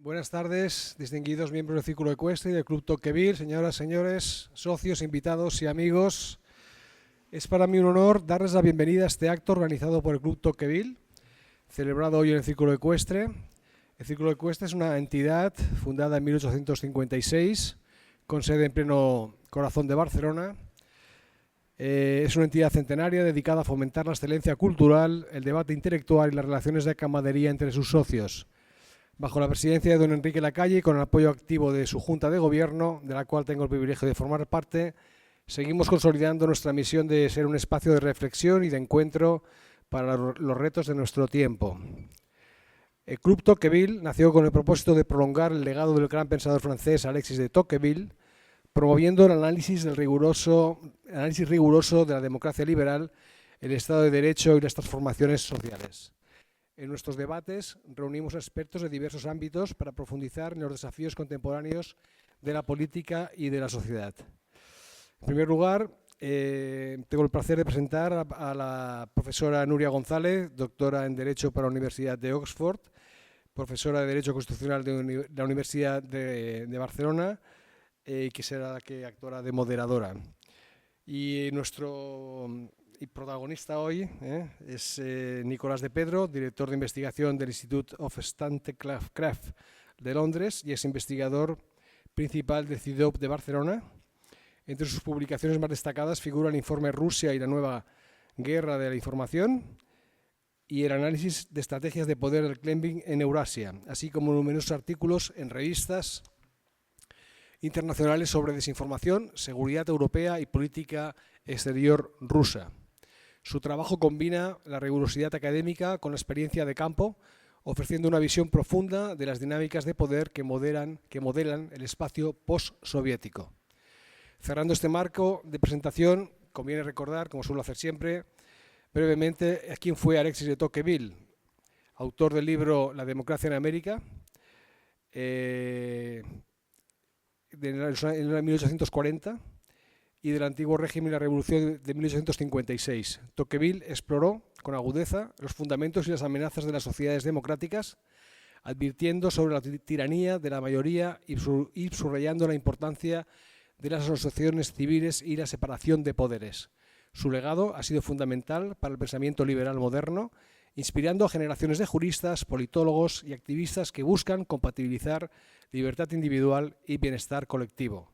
Buenas tardes, distinguidos miembros del Círculo Ecuestre y del Club Tocqueville, señoras, señores, socios, invitados y amigos. Es para mí un honor darles la bienvenida a este acto organizado por el Club Tocqueville, celebrado hoy en el Círculo Ecuestre. El Círculo Ecuestre es una entidad fundada en 1856, con sede en pleno corazón de Barcelona. Es una entidad centenaria dedicada a fomentar la excelencia cultural, el debate intelectual y las relaciones de camaradería entre sus socios. Bajo la presidencia de don Enrique Lacalle y con el apoyo activo de su Junta de Gobierno, de la cual tengo el privilegio de formar parte, seguimos consolidando nuestra misión de ser un espacio de reflexión y de encuentro para los retos de nuestro tiempo. El Club Tocqueville nació con el propósito de prolongar el legado del gran pensador francés Alexis de Tocqueville, promoviendo el análisis riguroso de la democracia liberal, el Estado de Derecho y las transformaciones sociales. En nuestros debates reunimos expertos de diversos ámbitos para profundizar en los desafíos contemporáneos de la política y de la sociedad. En primer lugar, tengo el placer de presentar a la profesora Núria González, doctora en Derecho por la Universidad de Oxford, profesora de Derecho Constitucional de la Universidad de Barcelona, que será la que actuará de moderadora. Y nuestro protagonista hoy es Nicolás de Pedro, director de investigación del Institute of Statecraft de Londres y es investigador principal de CIDOB de Barcelona. Entre sus publicaciones más destacadas figura el informe Rusia y la nueva guerra de la información y el análisis de estrategias de poder del Kremlin en Eurasia, así como numerosos artículos en revistas internacionales sobre desinformación, seguridad europea y política exterior rusa. Su trabajo combina la rigurosidad académica con la experiencia de campo, ofreciendo una visión profunda de las dinámicas de poder que modelan el espacio postsoviético. Cerrando este marco de presentación, conviene recordar, como suelo hacer siempre, brevemente quién fue Alexis de Tocqueville, autor del libro La democracia en América, en 1840, y del antiguo régimen y la revolución de 1856. Tocqueville exploró con agudeza los fundamentos y las amenazas de las sociedades democráticas, advirtiendo sobre la tiranía de la mayoría y subrayando la importancia de las asociaciones civiles y la separación de poderes. Su legado ha sido fundamental para el pensamiento liberal moderno, inspirando a generaciones de juristas, politólogos y activistas que buscan compatibilizar libertad individual y bienestar colectivo.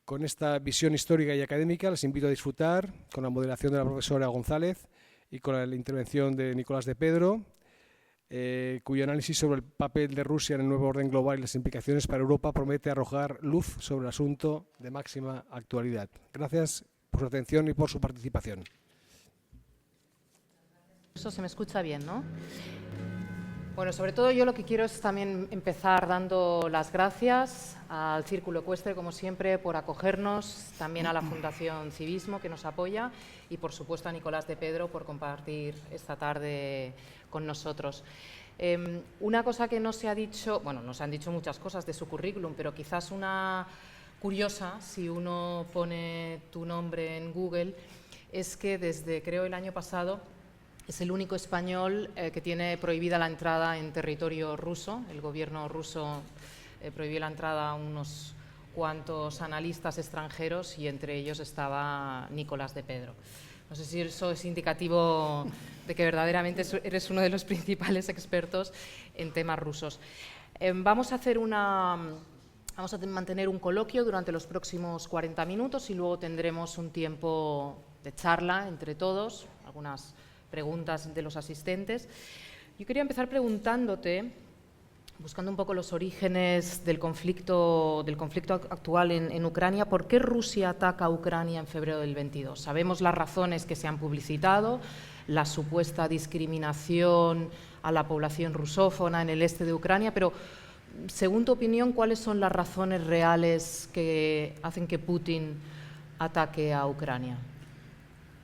Con esta visión histórica y académica les invito a disfrutar con la moderación de la profesora González y con la intervención de Nicolás de Pedro, cuyo análisis sobre el papel de Rusia en el nuevo orden global y las implicaciones para Europa promete arrojar luz sobre el asunto de máxima actualidad. Gracias por su atención y por su participación. Eso se me escucha bien, ¿no? Bueno, sobre todo yo lo que quiero es también empezar dando las gracias al Círculo Ecuestre, como siempre, por acogernos, también a la Fundación Civismo, que nos apoya, y por supuesto a Nicolás de Pedro por compartir esta tarde con nosotros. Una cosa que no se ha dicho, bueno, nos han dicho muchas cosas de su currículum, pero quizás una curiosa, si uno pone tu nombre en Google, es que desde, creo, el año pasado, es el único español que tiene prohibida la entrada en territorio ruso. El gobierno ruso prohibió la entrada a unos cuantos analistas extranjeros y entre ellos estaba Nicolás de Pedro. No sé si eso es indicativo de que verdaderamente eres uno de los principales expertos en temas rusos. Vamos a mantener un coloquio durante los próximos 40 minutos y luego tendremos un tiempo de charla entre todos, algunas preguntas de los asistentes. Yo quería empezar preguntándote, buscando un poco los orígenes del conflicto actual en Ucrania, ¿por qué Rusia ataca a Ucrania en febrero del 22? Sabemos las razones que se han publicitado, la supuesta discriminación a la población rusófona en el este de Ucrania, pero según tu opinión, ¿cuáles son las razones reales que hacen que Putin ataque a Ucrania?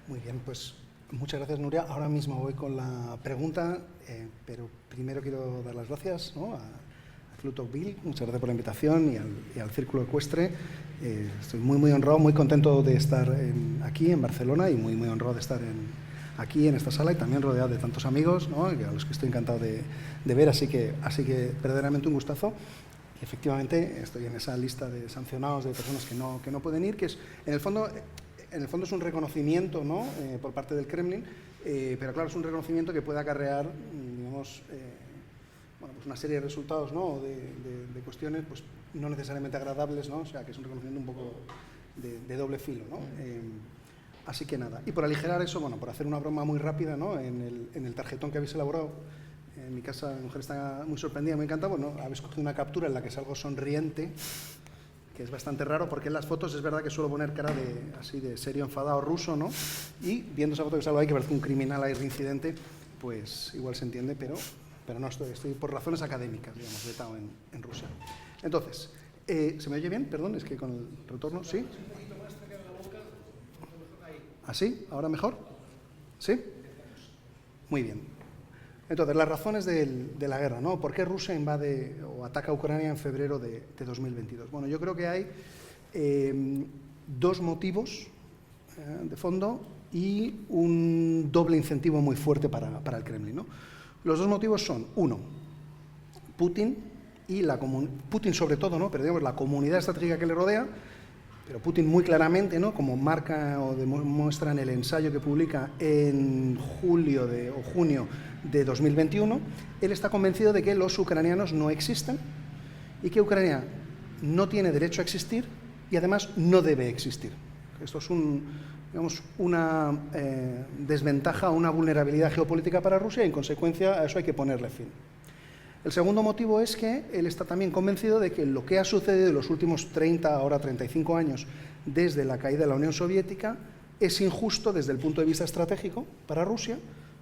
Muy bien, pues muchas gracias, Núria. Ahora mismo voy con la pregunta, pero primero quiero dar las gracias, ¿no?, al Club Tocqueville. Muchas gracias por la invitación y al Círculo Ecuestre. Estoy muy honrado, muy contento de estar aquí en Barcelona y muy honrado de estar aquí en esta sala y también rodeado de tantos amigos, ¿no? A los que estoy encantado de ver, así que verdaderamente un gustazo. Y efectivamente estoy en esa lista de sancionados, de personas que no pueden ir, que es, en el fondo es un reconocimiento, ¿no? Por parte del Kremlin, pero claro, es un reconocimiento que puede acarrear, digamos, bueno, pues una serie de resultados, ¿no? de cuestiones pues, no necesariamente agradables, ¿no? O sea, que es un reconocimiento un poco de doble filo, ¿no? Así que nada. Y por aligerar eso, bueno, por hacer una broma muy rápida, ¿no? En el tarjetón que habéis elaborado, en mi casa mi mujer está muy sorprendida, me encanta, bueno, habéis cogido una captura en la que salgo sonriente, que es bastante raro, porque en las fotos es verdad que suelo poner cara así de serio, enfadado, ruso, ¿no? Y viendo esa foto que salgo ahí, que parece un criminal ahí reincidente, pues igual se entiende, pero no, estoy por razones académicas, digamos, vetado en Rusia. Entonces, ¿se me oye bien? Perdón, es que con el retorno, ¿sí? ¿Así? ¿Ahora mejor? ¿Sí? Muy bien. Entonces, las razones de la guerra, ¿no? ¿Por qué Rusia invade o ataca a Ucrania en febrero de 2022? Bueno, yo creo que hay dos motivos de fondo y un doble incentivo muy fuerte para el Kremlin, ¿no? Los dos motivos son, uno, Putin y Putin sobre todo, ¿no? Pero digamos la comunidad estratégica que le rodea, pero Putin muy claramente, ¿no? Como marca o demuestra en el ensayo que publica en junio de 2021, él está convencido de que los ucranianos no existen y que Ucrania no tiene derecho a existir y además no debe existir. Esto es una desventaja, una vulnerabilidad geopolítica para Rusia y en consecuencia a eso hay que ponerle fin. El segundo motivo es que él está también convencido de que lo que ha sucedido en los últimos 30, ahora 35 años desde la caída de la Unión Soviética es injusto desde el punto de vista estratégico para Rusia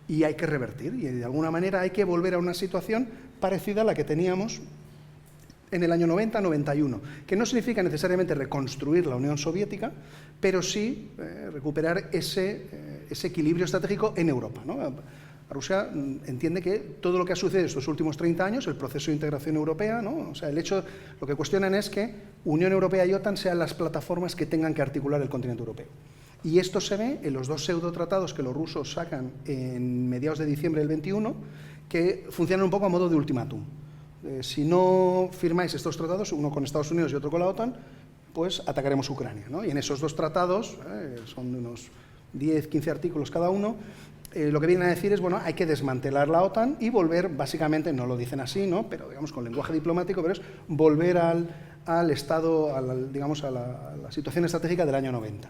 y hay que revertir y de alguna manera hay que volver a una situación parecida a la que teníamos en el año 90-91, que no significa necesariamente reconstruir la Unión Soviética, pero sí recuperar ese equilibrio estratégico en Europa, ¿no? Rusia entiende que todo lo que ha sucedido estos últimos 30 años, el proceso de integración europea, ¿no? O sea, lo que cuestionan es que Unión Europea y OTAN sean las plataformas que tengan que articular el continente europeo. Y esto se ve en los dos pseudotratados que los rusos sacan en mediados de diciembre del 21, que funcionan un poco a modo de ultimátum. Si no firmáis estos tratados, uno con Estados Unidos y otro con la OTAN, pues atacaremos Ucrania, ¿no? Y en esos dos tratados, son de unos 10, 15 artículos cada uno, lo que vienen a decir es, bueno, hay que desmantelar la OTAN y volver, básicamente, no lo dicen así, ¿no? Pero digamos con lenguaje diplomático, pero es volver al estado, digamos, a la situación estratégica del año 90.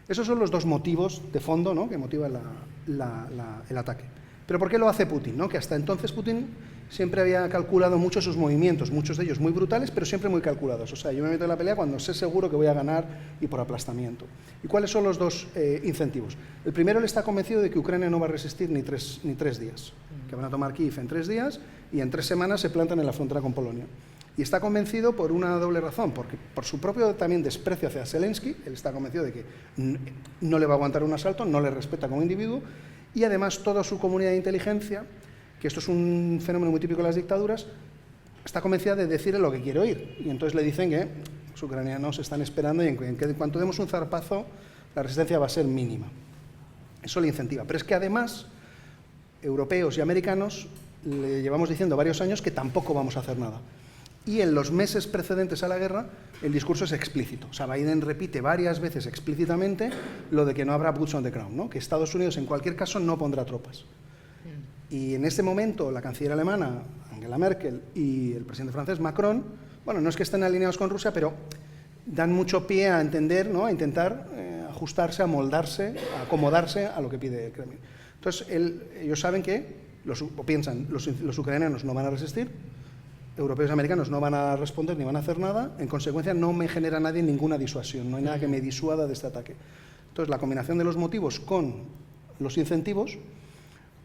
Esos son los dos motivos de fondo, ¿no? Que motivan el ataque. Pero ¿por qué lo hace Putin, ¿no? Que hasta entonces Putin siempre había calculado mucho sus movimientos, muchos de ellos muy brutales, pero siempre muy calculados. O sea, yo me meto en la pelea cuando sé seguro que voy a ganar y por aplastamiento. ¿Y cuáles son los dos incentivos? El primero, él está convencido de que Ucrania no va a resistir ni tres días, que van a tomar Kiev en 3 días y en 3 semanas se plantan en la frontera con Polonia. Y está convencido por una doble razón, porque por su propio también desprecio hacia Zelensky, él está convencido de que no le va a aguantar un asalto, no le respeta como individuo, y además toda su comunidad de inteligencia, que esto es un fenómeno muy típico de las dictaduras, está convencida de decirle lo que quiere oír. Y entonces le dicen que los ucranianos están esperando y en cuanto demos un zarpazo, la resistencia va a ser mínima. Eso le incentiva. Pero es que además, europeos y americanos le llevamos diciendo varios años que tampoco vamos a hacer nada. Y en los meses precedentes a la guerra, el discurso es explícito. O sea, Biden repite varias veces explícitamente lo de que no habrá boots on the ground, ¿no? Que Estados Unidos en cualquier caso no pondrá tropas. Y en este momento la canciller alemana, Angela Merkel, y el presidente francés, Macron, bueno, no es que estén alineados con Rusia, pero dan mucho pie a entender, ¿no? A intentar ajustarse, a moldarse, a acomodarse a lo que pide el Kremlin. Entonces, ellos saben que, piensan, los ucranianos no van a resistir, europeos y americanos no van a responder ni van a hacer nada, en consecuencia no me genera nadie ninguna disuasión, no hay nada que me disuada de este ataque. Entonces, la combinación de los motivos con los incentivos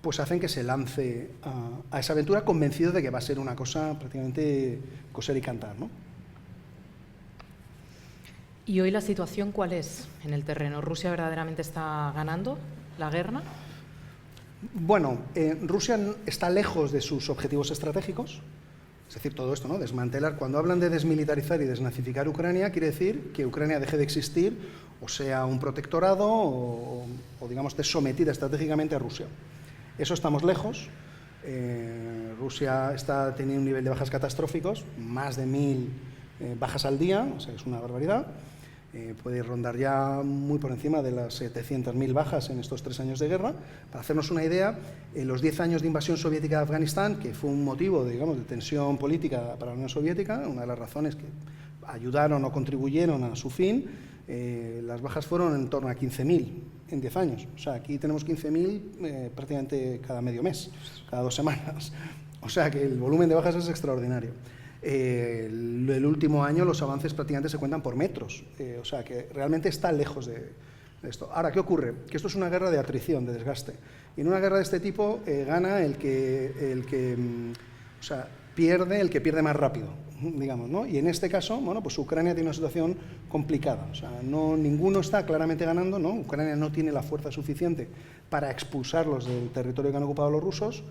pues hacen que se lance a esa aventura convencido de que va a ser una cosa prácticamente coser y cantar, ¿no? ¿Y hoy la situación cuál es en el terreno? ¿Rusia verdaderamente está ganando la guerra? Bueno, Rusia está lejos de sus objetivos estratégicos. Es decir, todo esto, ¿no? Desmantelar. Cuando hablan de desmilitarizar y desnazificar Ucrania, quiere decir que Ucrania deje de existir, o sea, un protectorado, o digamos, esté sometida estratégicamente a Rusia. Eso estamos lejos. Rusia está teniendo un nivel de bajas catastróficos, más de 1000 bajas al día, o sea, es una barbaridad. Puede rondar ya muy por encima de las 700.000 bajas en estos 3 años de guerra. Para hacernos una idea, en los 10 años de invasión soviética de Afganistán, que fue un motivo, digamos, de tensión política para la Unión Soviética, una de las razones que ayudaron o contribuyeron a su fin, las bajas fueron en torno a 15.000 en 10 años. O sea, aquí tenemos 15.000 prácticamente cada medio mes, cada 2 semanas. O sea, que el volumen de bajas es extraordinario. El último año los avances prácticamente se cuentan por metros, o sea que realmente está lejos de esto. Ahora, ¿qué ocurre? Que esto es una guerra de atrición, de desgaste. Y en una guerra de este tipo gana el que pierde el que pierde más rápido, digamos, ¿no? Y en este caso, bueno, pues Ucrania tiene una situación complicada. O sea, ninguno está claramente ganando, ¿no? Ucrania no tiene la fuerza suficiente para expulsarlos del territorio que han ocupado los rusos.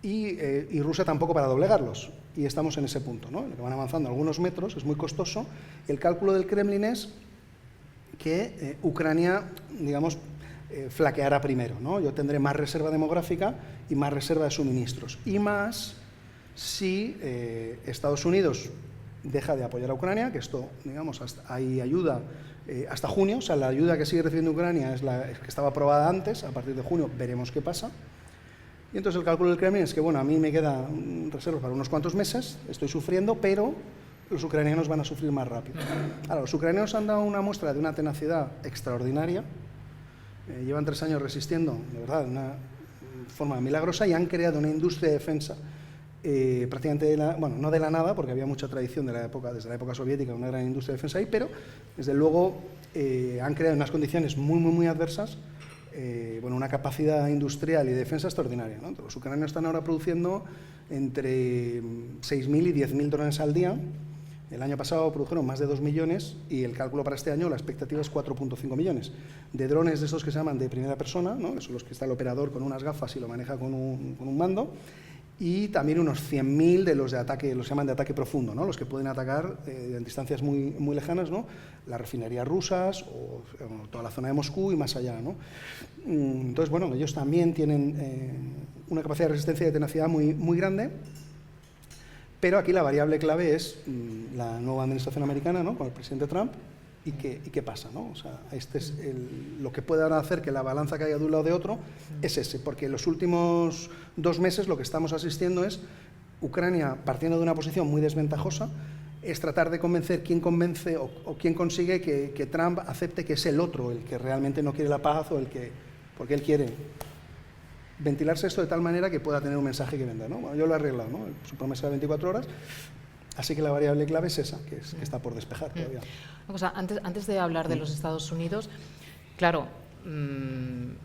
Y Rusia tampoco para doblegarlos. Y estamos en ese punto, ¿no? En el que van avanzando algunos metros, es muy costoso. El cálculo del Kremlin es que Ucrania, digamos, flaqueará primero, ¿no? Yo tendré más reserva demográfica y más reserva de suministros. Y más si Estados Unidos deja de apoyar a Ucrania, que esto, digamos, hay ayuda hasta junio, o sea, la ayuda que sigue recibiendo Ucrania es la que estaba aprobada antes, a partir de junio veremos qué pasa. Y entonces el cálculo del Kremlin es que, bueno, a mí me queda reservas para unos cuantos meses, estoy sufriendo, pero los ucranianos van a sufrir más rápido. Ahora, los ucranianos han dado una muestra de una tenacidad extraordinaria, llevan 3 años resistiendo, de verdad, de una forma milagrosa, y han creado una industria de defensa prácticamente, no de la nada, porque había mucha tradición desde la época soviética, una gran industria de defensa ahí, pero desde luego han creado unas condiciones muy, muy, muy adversas. Una capacidad industrial y de defensa extraordinaria, ¿no? Los ucranianos están ahora produciendo entre 6.000 y 10.000 drones al día. El año pasado produjeron más de 2 millones y el cálculo para este año, la expectativa es 4,5 millones. De drones de estos que se llaman de primera persona, ¿no? Que son los que está el operador con unas gafas y lo maneja con un mando. Y también unos 100.000 de los de ataque, los llaman de ataque profundo, ¿no? Los que pueden atacar en distancias muy, muy lejanas, ¿no? Las refinerías rusas o toda la zona de Moscú y más allá, ¿no? Entonces, bueno, ellos también tienen una capacidad de resistencia y de tenacidad muy, muy grande, pero aquí la variable clave es la nueva administración americana, ¿no? Con el presidente Trump. ¿Y qué pasa, ¿no? O sea, este es lo que puede ahora hacer que la balanza caiga de un lado o de otro es ese, porque en los últimos 2 meses lo que estamos asistiendo es Ucrania partiendo de una posición muy desventajosa, es tratar de convencer quién convence o quién consigue que Trump acepte que es el otro el que realmente no quiere la paz o porque él quiere ventilarse esto de tal manera que pueda tener un mensaje que venda, ¿no? Bueno, yo lo he arreglado, ¿no? Su promesa de 24 horas. Así que la variable clave es esa, que está por despejar todavía. Una cosa, antes de hablar de los Estados Unidos, claro,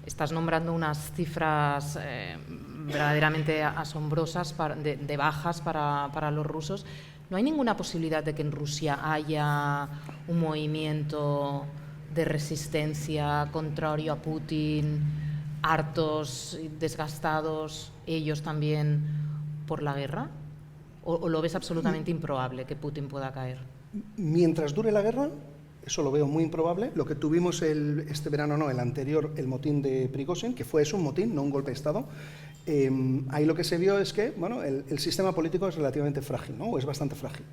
estás nombrando unas cifras verdaderamente asombrosas de bajas para los rusos. ¿No hay ninguna posibilidad de que en Rusia haya un movimiento de resistencia contrario a Putin, hartos, desgastados, ellos también por la guerra? ¿O lo ves absolutamente improbable que Putin pueda caer? Mientras dure la guerra, eso lo veo muy improbable. Lo que tuvimos este verano, no, el anterior, el motín de Prigozhin, que fue eso, un motín, no un golpe de Estado, ahí lo que se vio es que, bueno, el sistema político es relativamente frágil, ¿no? O es bastante frágil.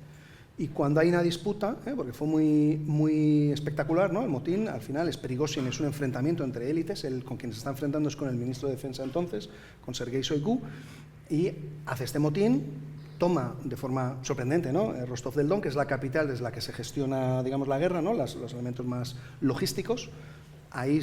Y cuando hay una disputa, porque fue muy, muy espectacular, ¿no? El motín, al final, Prigozhin es un enfrentamiento entre élites, con quien se está enfrentando es con el ministro de Defensa entonces, con Sergei Shoigu, y hace este motín, toma de forma sorprendente, ¿no? Rostov del Don, que es la capital desde la que se gestiona, digamos, la guerra, ¿no? Los elementos más logísticos. Ahí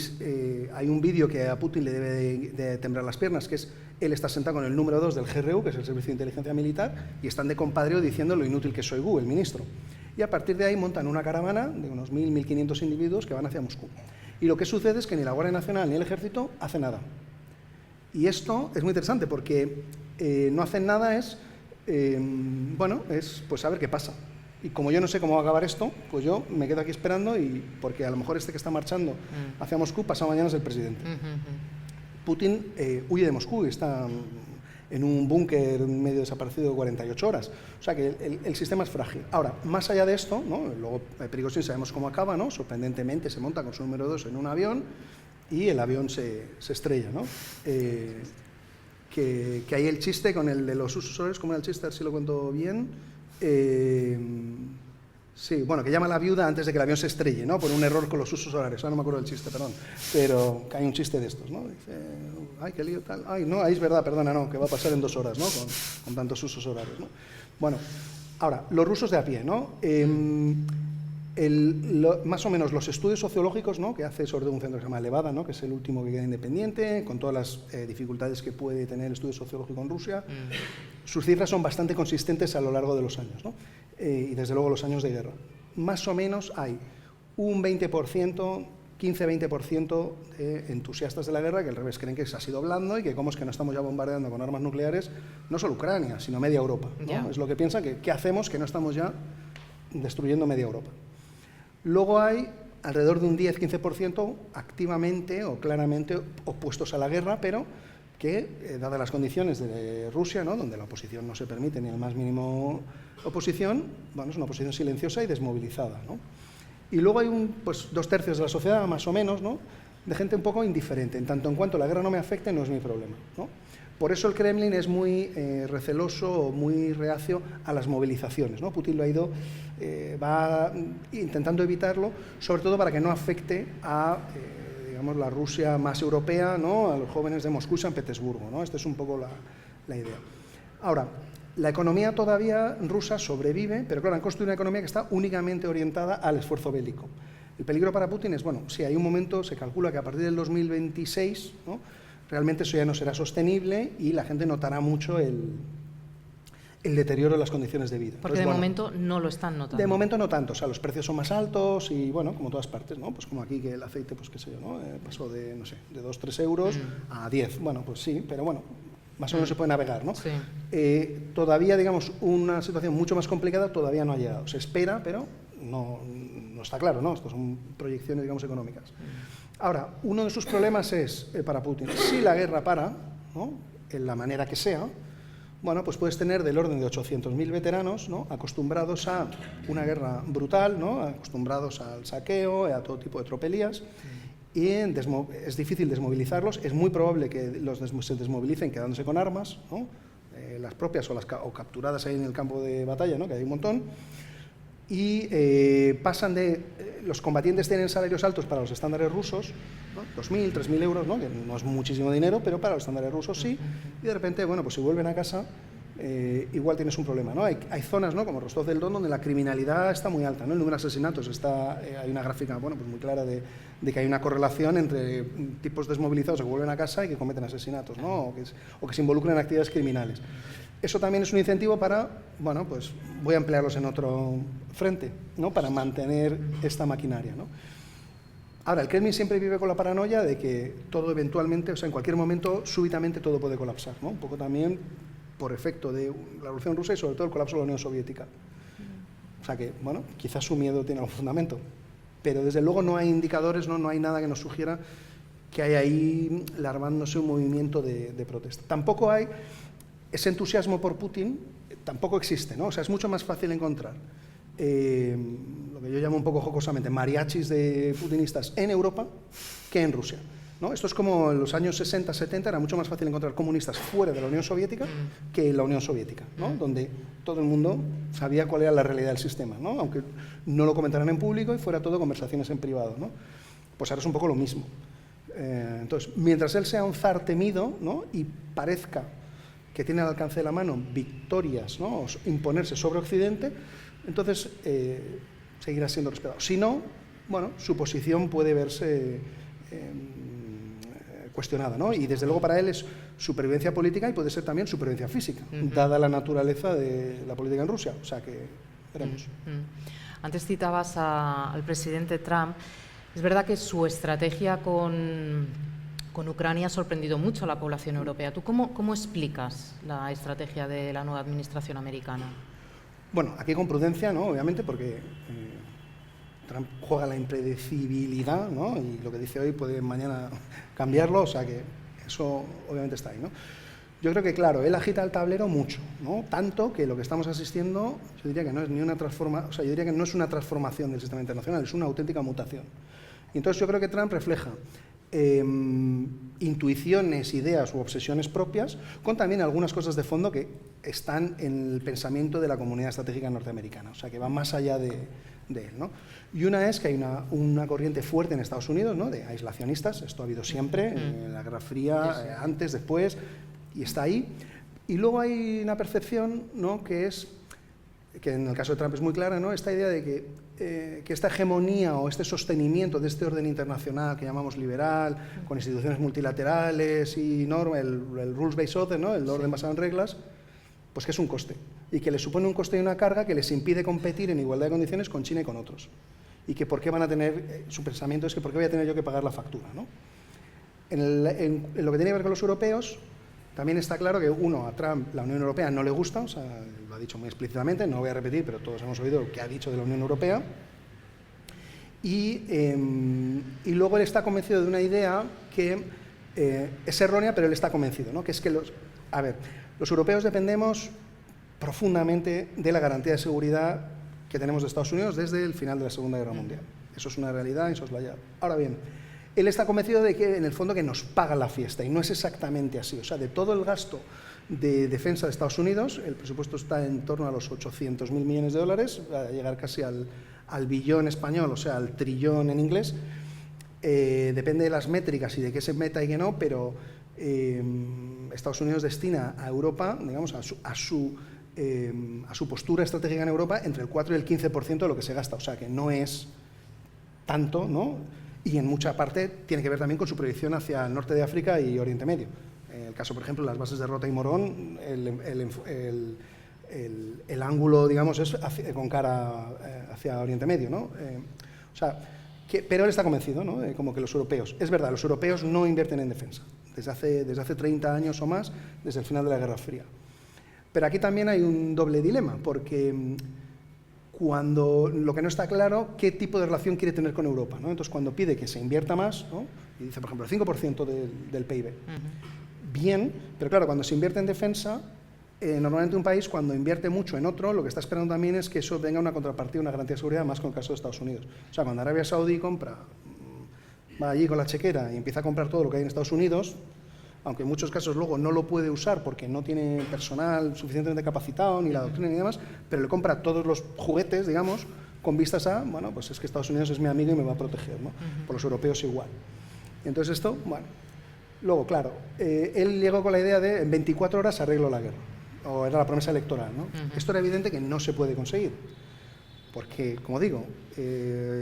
hay un vídeo que a Putin le debe de temblar las piernas, que es él está sentado con el número 2 del GRU, que es el Servicio de Inteligencia Militar, y están de compadreo diciendo lo inútil que es Shoigu, el ministro. Y a partir de ahí montan una caravana de unos 1.000-1.500 individuos que van hacia Moscú. Y lo que sucede es que ni la Guardia Nacional ni el Ejército hace nada. Y esto es muy interesante porque no hacen nada es pues a ver qué pasa. Y como yo no sé cómo va a acabar esto, pues yo me quedo aquí esperando, porque a lo mejor este que está marchando hacia Moscú, pasado mañana es el presidente. Putin huye de Moscú y está en un búnker medio desaparecido 48 horas. O sea que el sistema es frágil. Ahora, más allá de esto, ¿no? Luego Prigozhin sabemos cómo acaba, ¿no? Sorprendentemente se monta con su número 2 en un avión y el avión se estrella, ¿no? Que hay el chiste con el de los usos horarios, ¿cómo era el chiste? A ver si lo cuento bien. Sí, bueno, que llama a la viuda antes de que el avión se estrelle, ¿no? Por un error con los usos horarios. Ahora no me acuerdo del chiste, perdón. Pero que hay un chiste de estos, ¿no? Dice, ay, qué lío tal. Ay, no, ahí es verdad, perdona, no, que va a pasar en 2 horas, ¿no? Con tantos usos horarios, ¿no? Bueno, ahora, los rusos de a pie, ¿no? Más o menos los estudios sociológicos, ¿no? Que hace sobre todo un centro que se llama Levada, ¿no? Que es el último que queda independiente, con todas las dificultades que puede tener el estudio sociológico en Rusia. Sus cifras son bastante consistentes a lo largo de los años, ¿no? Y desde luego los años de guerra. Más o menos hay un 20%, 15-20% de entusiastas de la guerra que al revés creen que se ha sido blando y que cómo es que no estamos ya bombardeando con armas nucleares no solo Ucrania, sino media Europa, ¿no? Yeah. Es lo que piensan, que ¿qué hacemos que no estamos ya destruyendo media Europa? Luego hay alrededor de un 10-15% activamente o claramente opuestos a la guerra, pero que, dadas las condiciones de Rusia, ¿no? Donde la oposición no se permite ni el más mínimo oposición, bueno, es una oposición silenciosa y desmovilizada, ¿no? Y luego hay pues 2/3 de la sociedad, más o menos, ¿no? De gente un poco indiferente, en tanto en cuanto la guerra no me afecte, no es mi problema, ¿no? Por eso el Kremlin es muy receloso, muy reacio a las movilizaciones, ¿no? Putin lo ha ido, va intentando evitarlo, sobre todo para que no afecte a digamos, la Rusia más europea, ¿no? A los jóvenes de Moscú y San Petersburgo, ¿no? Esta es un poco la idea. Ahora, la economía todavía rusa sobrevive, pero claro, han construido una economía que está únicamente orientada al esfuerzo bélico. El peligro para Putin es, bueno, sí, hay un momento, se calcula que a partir del 2026, ¿no? Realmente eso ya no será sostenible y la gente notará mucho el deterioro de las condiciones de vida. Porque entonces, de momento no lo están notando. De momento no tanto, o sea, los precios son más altos y, bueno, como todas partes, ¿no? Pues como aquí que el aceite, pues qué sé yo, ¿no? Pasó de, no sé, de 2-3 euros a 10. Bueno, pues sí, pero bueno, más o menos se puede navegar, ¿no? Sí. Todavía, digamos, una situación mucho más complicada todavía no ha llegado. Se espera, pero no está claro, ¿no? Estas son proyecciones, digamos, económicas. Ahora, uno de sus problemas es, para Putin, si la guerra para, ¿no? En la manera que sea, bueno, pues puedes tener del orden de 800.000 veteranos, ¿no? Acostumbrados a una guerra brutal, ¿no? Acostumbrados al saqueo, a todo tipo de tropelías, y es difícil desmovilizarlos, es muy probable que se desmovilicen quedándose con armas, ¿no? Las propias o capturadas ahí en el campo de batalla, ¿no? Que hay un montón, y pasan de... los combatientes tienen salarios altos para los estándares rusos, ¿no? 2.000, 3.000 euros, ¿no? Que no es muchísimo dinero, pero para los estándares rusos sí, y de repente, bueno, pues si vuelven a casa, igual tienes un problema, ¿no? Hay zonas, ¿no? Como Rostov del Don, donde la criminalidad está muy alta, ¿no? El número de asesinatos hay una gráfica, bueno, pues muy clara de que hay una correlación entre tipos desmovilizados que vuelven a casa y que cometen asesinatos, ¿no? O que se involucran en actividades criminales. Eso también es un incentivo para, bueno, pues voy a emplearlos en otro frente, ¿no? Para mantener esta maquinaria, ¿no? Ahora, el Kremlin siempre vive con la paranoia de que todo eventualmente, o sea, en cualquier momento, súbitamente todo puede colapsar, ¿no? Un poco también por efecto de la Revolución Rusa y sobre todo el colapso de la Unión Soviética. O sea que, bueno, quizás su miedo tiene algún fundamento, pero desde luego no hay indicadores, no hay nada que nos sugiera que hay ahí larvándose un movimiento de protesta. Tampoco hay ese entusiasmo por Putin, tampoco existe, ¿no? O sea, es mucho más fácil encontrar lo que yo llamo un poco jocosamente mariachis de putinistas en Europa que en Rusia, ¿no? Esto es como en los años 60-70 era mucho más fácil encontrar comunistas fuera de la Unión Soviética que en la Unión Soviética, ¿no? Donde todo el mundo sabía cuál era la realidad del sistema, ¿no? Aunque no lo comentaran en público y fuera todo conversaciones en privado, ¿no? Pues ahora es un poco lo mismo. Entonces, mientras él sea un zar temido, ¿no? Y parezca que tiene al alcance de la mano victorias, ¿no? O imponerse sobre Occidente, entonces seguirá siendo respetado. Si no, bueno, su posición puede verse cuestionada, ¿no? Y desde luego para él es supervivencia política y puede ser también supervivencia física, dada la naturaleza de la política en Rusia. O sea que veremos. Antes citabas al presidente Trump. Es verdad que su estrategia con Ucrania ha sorprendido mucho a la población europea. ¿Tú cómo explicas la estrategia de la nueva administración americana? Bueno, aquí con prudencia, ¿no? Obviamente, porque Trump juega la impredecibilidad, ¿no? Y lo que dice hoy puede mañana cambiarlo, o sea que eso obviamente está ahí, ¿no? Yo creo que, claro, él agita el tablero mucho, ¿no? Tanto que lo que estamos asistiendo, yo diría que no es ni una transformación, o sea, yo diría que no es una transformación del sistema internacional, es una auténtica mutación. Y entonces yo creo que Trump refleja intuiciones, ideas u obsesiones propias, con también algunas cosas de fondo que están en el pensamiento de la comunidad estratégica norteamericana, o sea, que van más allá de él, ¿no? Y una es que hay una corriente fuerte en Estados Unidos, ¿no?, de aislacionistas, esto ha habido siempre, en la Guerra Fría, antes, después, y está ahí. Y luego hay una percepción, ¿no?, que en el caso de Trump es muy clara, ¿no?, esta idea de que esta hegemonía o este sostenimiento de este orden internacional que llamamos liberal, con instituciones multilaterales y normas, el rules-based order, ¿no?, el orden basado en reglas, pues que es un coste, y que les supone un coste y una carga que les impide competir en igualdad de condiciones con China y con otros. Y que por qué van a tener, su pensamiento es que por qué voy a tener yo que pagar la factura, ¿no? En lo que tiene que ver con los europeos, también está claro que, a Trump la Unión Europea no le gusta, o sea, lo ha dicho muy explícitamente, no lo voy a repetir, pero todos hemos oído lo que ha dicho de la Unión Europea. Y luego él está convencido de una idea que es errónea, pero él está convencido, ¿no?, que es que los europeos dependemos profundamente de la garantía de seguridad que tenemos de Estados Unidos desde el final de la Segunda Guerra Mundial. Eso es una realidad insoslayable. Ahora bien, él está convencido de que, en el fondo, que nos paga la fiesta, y no es exactamente así. O sea, de todo el gasto de defensa de Estados Unidos, el presupuesto está en torno a los 800.000 millones de dólares, va a llegar casi al billón español, o sea, al trillón en inglés. Depende de las métricas y de qué se meta y qué no, pero Estados Unidos destina a Europa, digamos, a su postura estratégica en Europa, entre el 4 y el 15% de lo que se gasta. O sea, que no es tanto, ¿no? Y en mucha parte tiene que ver también con su proyección hacia el norte de África y Oriente Medio. En el caso, por ejemplo, de las bases de Rota y Morón, el ángulo, digamos, es con cara hacia Oriente Medio, ¿no? Pero él está convencido, ¿no?, como que los europeos, es verdad, los europeos no invierten en defensa, desde hace 30 años o más, desde el final de la Guerra Fría. Pero aquí también hay un doble dilema, porque cuando lo que no está claro, qué tipo de relación quiere tener con Europa, ¿no? Entonces, cuando pide que se invierta más, ¿no?, y dice, por ejemplo, el 5% del PIB, bien, pero claro, cuando se invierte en defensa, normalmente un país, cuando invierte mucho en otro, lo que está esperando también es que eso tenga una contrapartida, una garantía de seguridad, más con el caso de Estados Unidos. O sea, cuando Arabia Saudí va allí con la chequera y empieza a comprar todo lo que hay en Estados Unidos, aunque en muchos casos luego no lo puede usar porque no tiene personal suficientemente capacitado, ni la doctrina ni demás, pero le compra todos los juguetes, digamos, con vistas a, bueno, pues es que Estados Unidos es mi amigo y me va a proteger, ¿no? Por los europeos igual. Entonces esto, bueno, luego, claro, él llegó con la idea de en 24 horas arreglo la guerra, o era la promesa electoral, ¿no? Esto era evidente que no se puede conseguir, porque, como digo,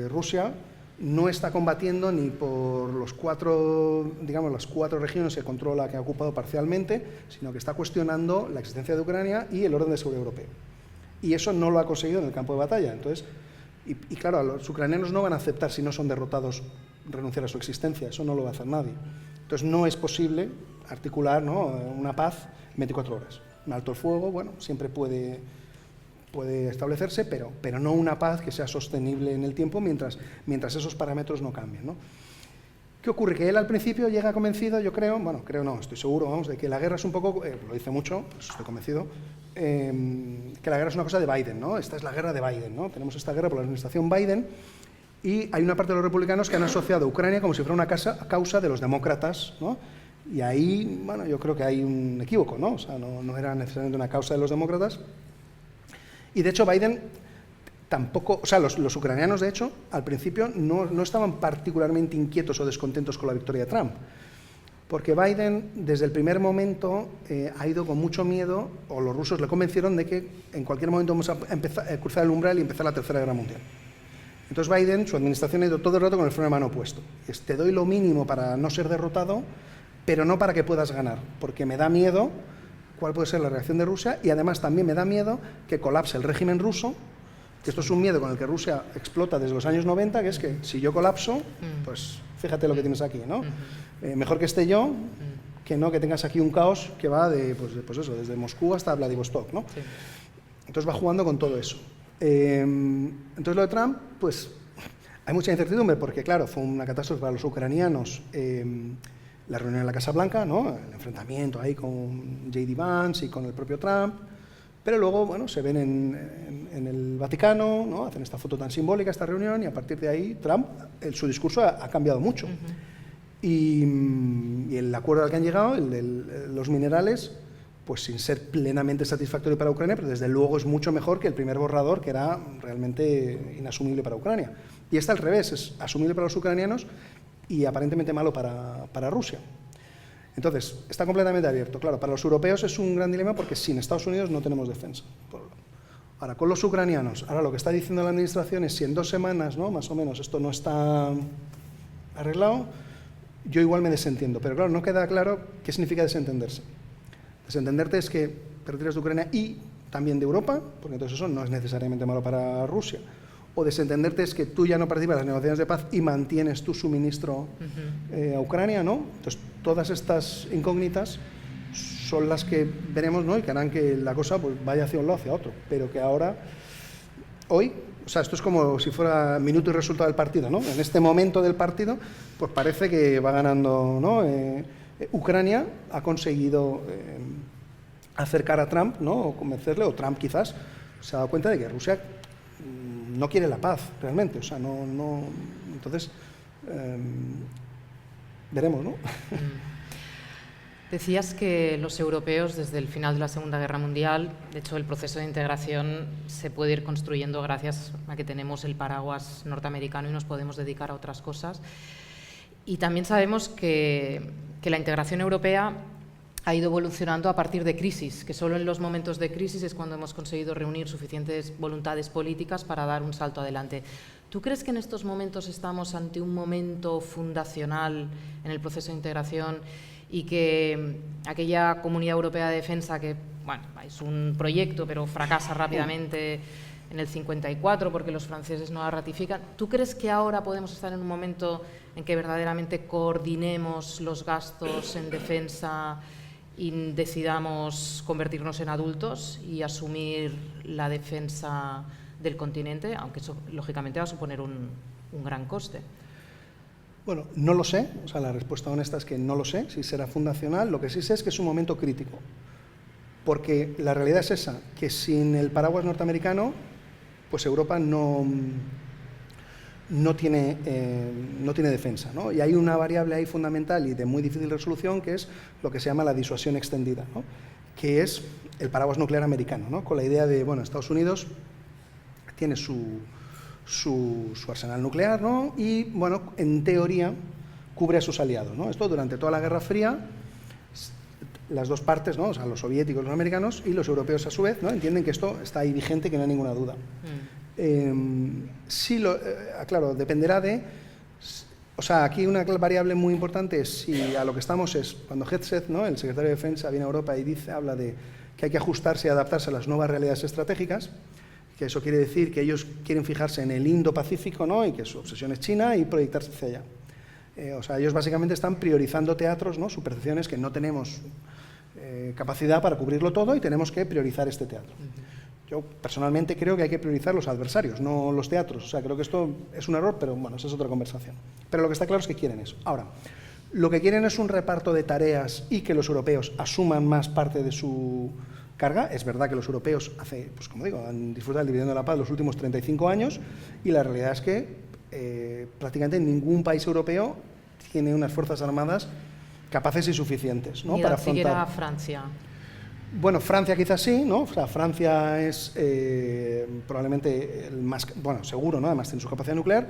Rusia no está combatiendo ni por las cuatro regiones que controla, que ha ocupado parcialmente, sino que está cuestionando la existencia de Ucrania y el orden de seguridad europeo. Y eso no lo ha conseguido en el campo de batalla. Entonces, y claro, los ucranianos no van a aceptar, si no son derrotados, renunciar a su existencia. Eso no lo va a hacer nadie. Entonces, no es posible articular, ¿no?, una paz en 24 horas. Un alto el fuego, bueno, siempre puede establecerse, pero no una paz que sea sostenible en el tiempo mientras esos parámetros no cambien, ¿no? ¿Qué ocurre? Que él al principio llega convencido, yo creo, estoy seguro, vamos, de que la guerra es un poco, lo dice mucho, pues estoy convencido, que la guerra es una cosa de Biden, ¿no? Esta es la guerra de Biden, ¿no? Tenemos esta guerra por la administración Biden y hay una parte de los republicanos que han asociado a Ucrania como si fuera una causa de los demócratas, ¿no? Y ahí, bueno, yo creo que hay un equívoco, ¿no? O sea, no era necesariamente una causa de los demócratas. Y de hecho Biden tampoco, o sea, los ucranianos de hecho al principio no estaban particularmente inquietos o descontentos con la victoria de Trump, porque Biden desde el primer momento ha ido con mucho miedo, o los rusos le convencieron de que en cualquier momento vamos a cruzar el umbral y empezar la Tercera Guerra Mundial. Entonces Biden, su administración, ha ido todo el rato con el freno de mano puesto. Te doy lo mínimo para no ser derrotado, pero no para que puedas ganar, porque me da miedo cuál puede ser la reacción de Rusia, y además también me da miedo que colapse el régimen ruso, que esto es un miedo con el que Rusia explota desde los años 90, que es que si yo colapso, pues fíjate lo que tienes aquí, ¿no? Mejor que esté yo, que no que tengas aquí un caos que va pues eso, desde Moscú hasta Vladivostok, ¿no? Sí. Entonces va jugando con todo eso. Entonces lo de Trump, pues hay mucha incertidumbre, porque claro, fue una catástrofe para los ucranianos, la reunión en la Casa Blanca, ¿no? El enfrentamiento ahí con J.D. Vance y con el propio Trump, pero luego, bueno, se ven en el Vaticano, ¿no? Hacen esta foto tan simbólica, esta reunión, y a partir de ahí Trump, su discurso ha cambiado mucho. Y el acuerdo al que han llegado, el de los minerales, pues sin ser plenamente satisfactorio para Ucrania, pero desde luego es mucho mejor que el primer borrador, que era realmente inasumible para Ucrania. Y al revés, es asumible para los ucranianos y aparentemente malo para Rusia. Entonces, está completamente abierto. Claro, para los europeos es un gran dilema porque sin Estados Unidos no tenemos defensa. Ahora, con los ucranianos, ahora lo que está diciendo la administración es si en 2 semanas, ¿no?, más o menos, esto no está arreglado, yo igual me desentiendo. Pero claro, no queda claro qué significa desentenderse. Desentenderte es que te retiras de Ucrania y también de Europa, porque entonces eso no es necesariamente malo para Rusia. O desentenderte es que tú ya no participas en las negociaciones de paz y mantienes tu suministro a Ucrania, ¿no? Entonces, todas estas incógnitas son las que veremos, ¿no? Y que harán que la cosa pues vaya hacia un lado, hacia otro. Pero que ahora, hoy, o sea, esto es como si fuera minuto y resultado del partido, ¿no? En este momento del partido, pues parece que va ganando, ¿no? Ucrania ha conseguido acercar a Trump, ¿no? O convencerle, o Trump quizás se ha dado cuenta de que Rusia no quiere la paz realmente, o sea, no entonces veremos, ¿no? Decías que los europeos desde el final de la Segunda Guerra Mundial, de hecho el proceso de integración se puede ir construyendo gracias a que tenemos el paraguas norteamericano y nos podemos dedicar a otras cosas. Y también sabemos que la integración europea ha ido evolucionando a partir de crisis, que solo en los momentos de crisis es cuando hemos conseguido reunir suficientes voluntades políticas para dar un salto adelante. ¿Tú crees que en estos momentos estamos ante un momento fundacional en el proceso de integración y que aquella Comunidad Europea de Defensa, que bueno, es un proyecto pero fracasa rápidamente en el 54 porque los franceses no la ratifican, ¿tú crees que ahora podemos estar en un momento en que verdaderamente coordinemos los gastos en defensa y decidamos convertirnos en adultos y asumir la defensa del continente, aunque eso lógicamente va a suponer un gran coste? Bueno, no lo sé, o sea, la respuesta honesta es que no lo sé, si será fundacional. Lo que sí sé es que es un momento crítico, porque la realidad es esa, que sin el paraguas norteamericano, pues Europa no tiene defensa, ¿no? Y hay una variable ahí fundamental y de muy difícil resolución, que es lo que se llama la disuasión extendida, ¿no? Que es el paraguas nuclear americano, ¿no? Con la idea de, bueno, Estados Unidos tiene su arsenal nuclear, ¿no? Y, bueno, en teoría cubre a sus aliados, ¿no? Esto durante toda la Guerra Fría, las dos partes, ¿no? O sea, los soviéticos, los americanos y los europeos a su vez, ¿no? Entienden que esto está ahí vigente, que no hay ninguna duda. Sí, claro, dependerá de... O sea, aquí una variable muy importante es si a lo que estamos es, cuando Hegseth, ¿no?, el secretario de Defensa, viene a Europa y habla de que hay que ajustarse y adaptarse a las nuevas realidades estratégicas, que eso quiere decir que ellos quieren fijarse en el Indo-Pacífico, ¿no?, y que su obsesión es China y proyectarse hacia allá. O sea, ellos básicamente están priorizando teatros, ¿no?, su percepción es que no tenemos capacidad para cubrirlo todo y tenemos que priorizar este teatro. Yo personalmente creo que hay que priorizar los adversarios, no los teatros. O sea, creo que esto es un error, pero bueno, esa es otra conversación. Pero lo que está claro es que quieren eso. Ahora, lo que quieren es un reparto de tareas y que los europeos asuman más parte de su carga. Es verdad que los europeos, pues como digo, han disfrutado del dividendo de la paz los últimos 35 años y la realidad es que prácticamente ningún país europeo tiene unas fuerzas armadas capaces y suficientes, ¿no?, para afrontar. Ni siquiera Francia. Bueno, Francia quizás sí, ¿no? O sea, Francia es probablemente el más, bueno, seguro, ¿no? Además tiene su capacidad nuclear,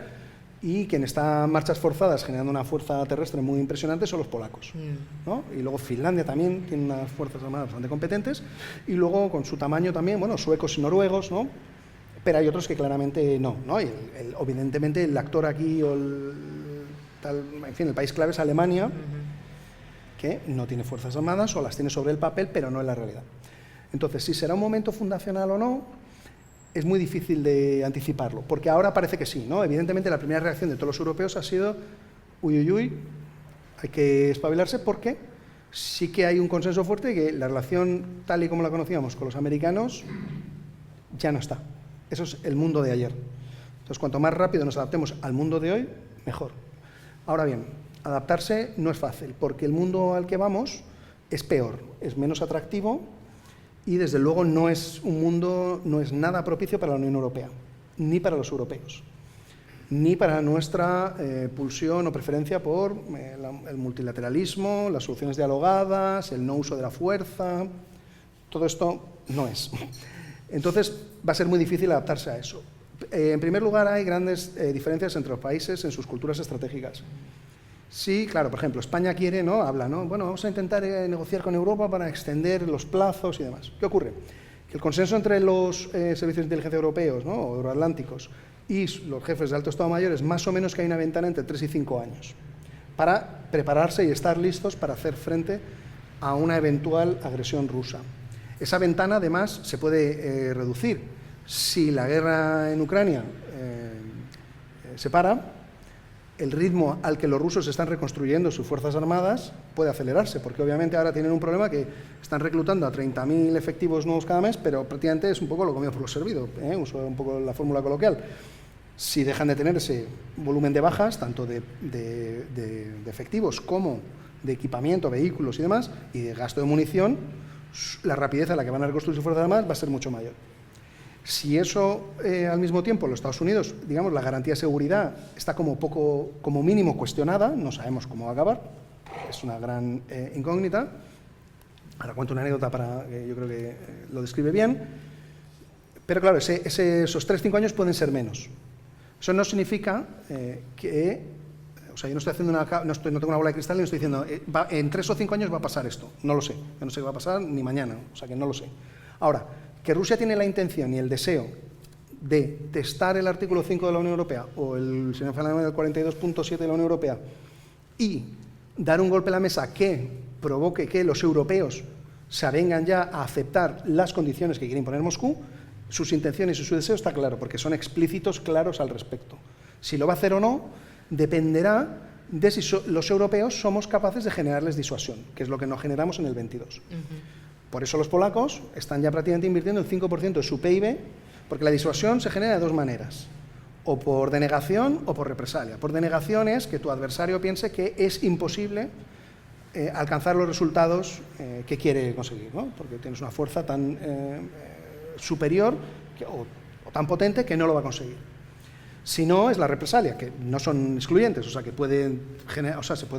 y quien está en marchas forzadas generando una fuerza terrestre muy impresionante son los polacos, ¿no? Y luego Finlandia también tiene unas fuerzas armadas bastante competentes, y luego con su tamaño también, bueno, suecos y noruegos, ¿no? Pero hay otros que claramente no, ¿no? Y evidentemente el actor aquí, o en fin, el país clave es Alemania, que no tiene fuerzas armadas o las tiene sobre el papel, pero no en la realidad. Entonces, si será un momento fundacional o no, es muy difícil de anticiparlo, porque ahora parece que sí, ¿no? Evidentemente, la primera reacción de todos los europeos ha sido, uy, uy, uy, hay que espabilarse, porque sí que hay un consenso fuerte de que la relación tal y como la conocíamos con los americanos ya no está. Eso es el mundo de ayer. Entonces, cuanto más rápido nos adaptemos al mundo de hoy, mejor. Ahora bien, Adaptarse no es fácil, porque el mundo al que vamos es peor, es menos atractivo y desde luego no es un mundo, no es nada propicio para la Unión Europea, ni para los europeos, ni para nuestra pulsión o preferencia por el multilateralismo, las soluciones dialogadas, el no uso de la fuerza. Todo esto no es. Entonces va a ser muy difícil adaptarse a eso. En primer lugar, hay grandes diferencias entre los países en sus culturas estratégicas. Sí, claro, por ejemplo, España quiere, ¿no? Habla, ¿no? Bueno, vamos a intentar negociar con Europa para extender los plazos y demás. ¿Qué ocurre? Que el consenso entre los servicios de inteligencia europeos, ¿no? O euroatlánticos y los jefes de alto Estado Mayor es más o menos que hay una ventana entre 3 y 5 años para prepararse y estar listos para hacer frente a una eventual agresión rusa. Esa ventana, además, se puede reducir. Si la guerra en Ucrania se para, el ritmo al que los rusos están reconstruyendo sus fuerzas armadas puede acelerarse, porque obviamente ahora tienen un problema que están reclutando a 30.000 efectivos nuevos cada mes, pero prácticamente es un poco lo comido por lo servido, uso un poco la fórmula coloquial. Si dejan de tener ese volumen de bajas, tanto de efectivos como de equipamiento, vehículos y demás, y de gasto de munición, la rapidez a la que van a reconstruir sus fuerzas armadas va a ser mucho mayor. Si eso al mismo tiempo los Estados Unidos, digamos, la garantía de seguridad está como mínimo cuestionada, no sabemos cómo va a acabar, es una gran incógnita. Ahora cuento una anécdota yo creo que lo describe bien, pero claro, esos 3-5 años pueden ser menos. Eso no significa que, o sea, yo no estoy haciendo no tengo una bola de cristal y no estoy diciendo, en 3 o 5 años va a pasar esto, no lo sé, yo no sé qué va a pasar ni mañana, o sea que no lo sé. Ahora, que Rusia tiene la intención y el deseo de testar el artículo 5 de la Unión Europea o el señor Fernández del 42.7 de la Unión Europea y dar un golpe a la mesa que provoque que los europeos se avengan ya a aceptar las condiciones que quiere imponer Moscú, sus intenciones y su deseo está claro, porque son explícitos, claros al respecto. Si lo va a hacer o no, dependerá de si los europeos somos capaces de generarles disuasión, que es lo que no generamos en el 22. Por eso los polacos están ya prácticamente invirtiendo el 5% de su PIB, porque la disuasión se genera de dos maneras, o por denegación o por represalia. Por denegación es que tu adversario piense que es imposible alcanzar los resultados que quiere conseguir, ¿no? Porque tienes una fuerza tan superior o tan potente que no lo va a conseguir. Si no, es la represalia, que no son excluyentes, o sea, que se puede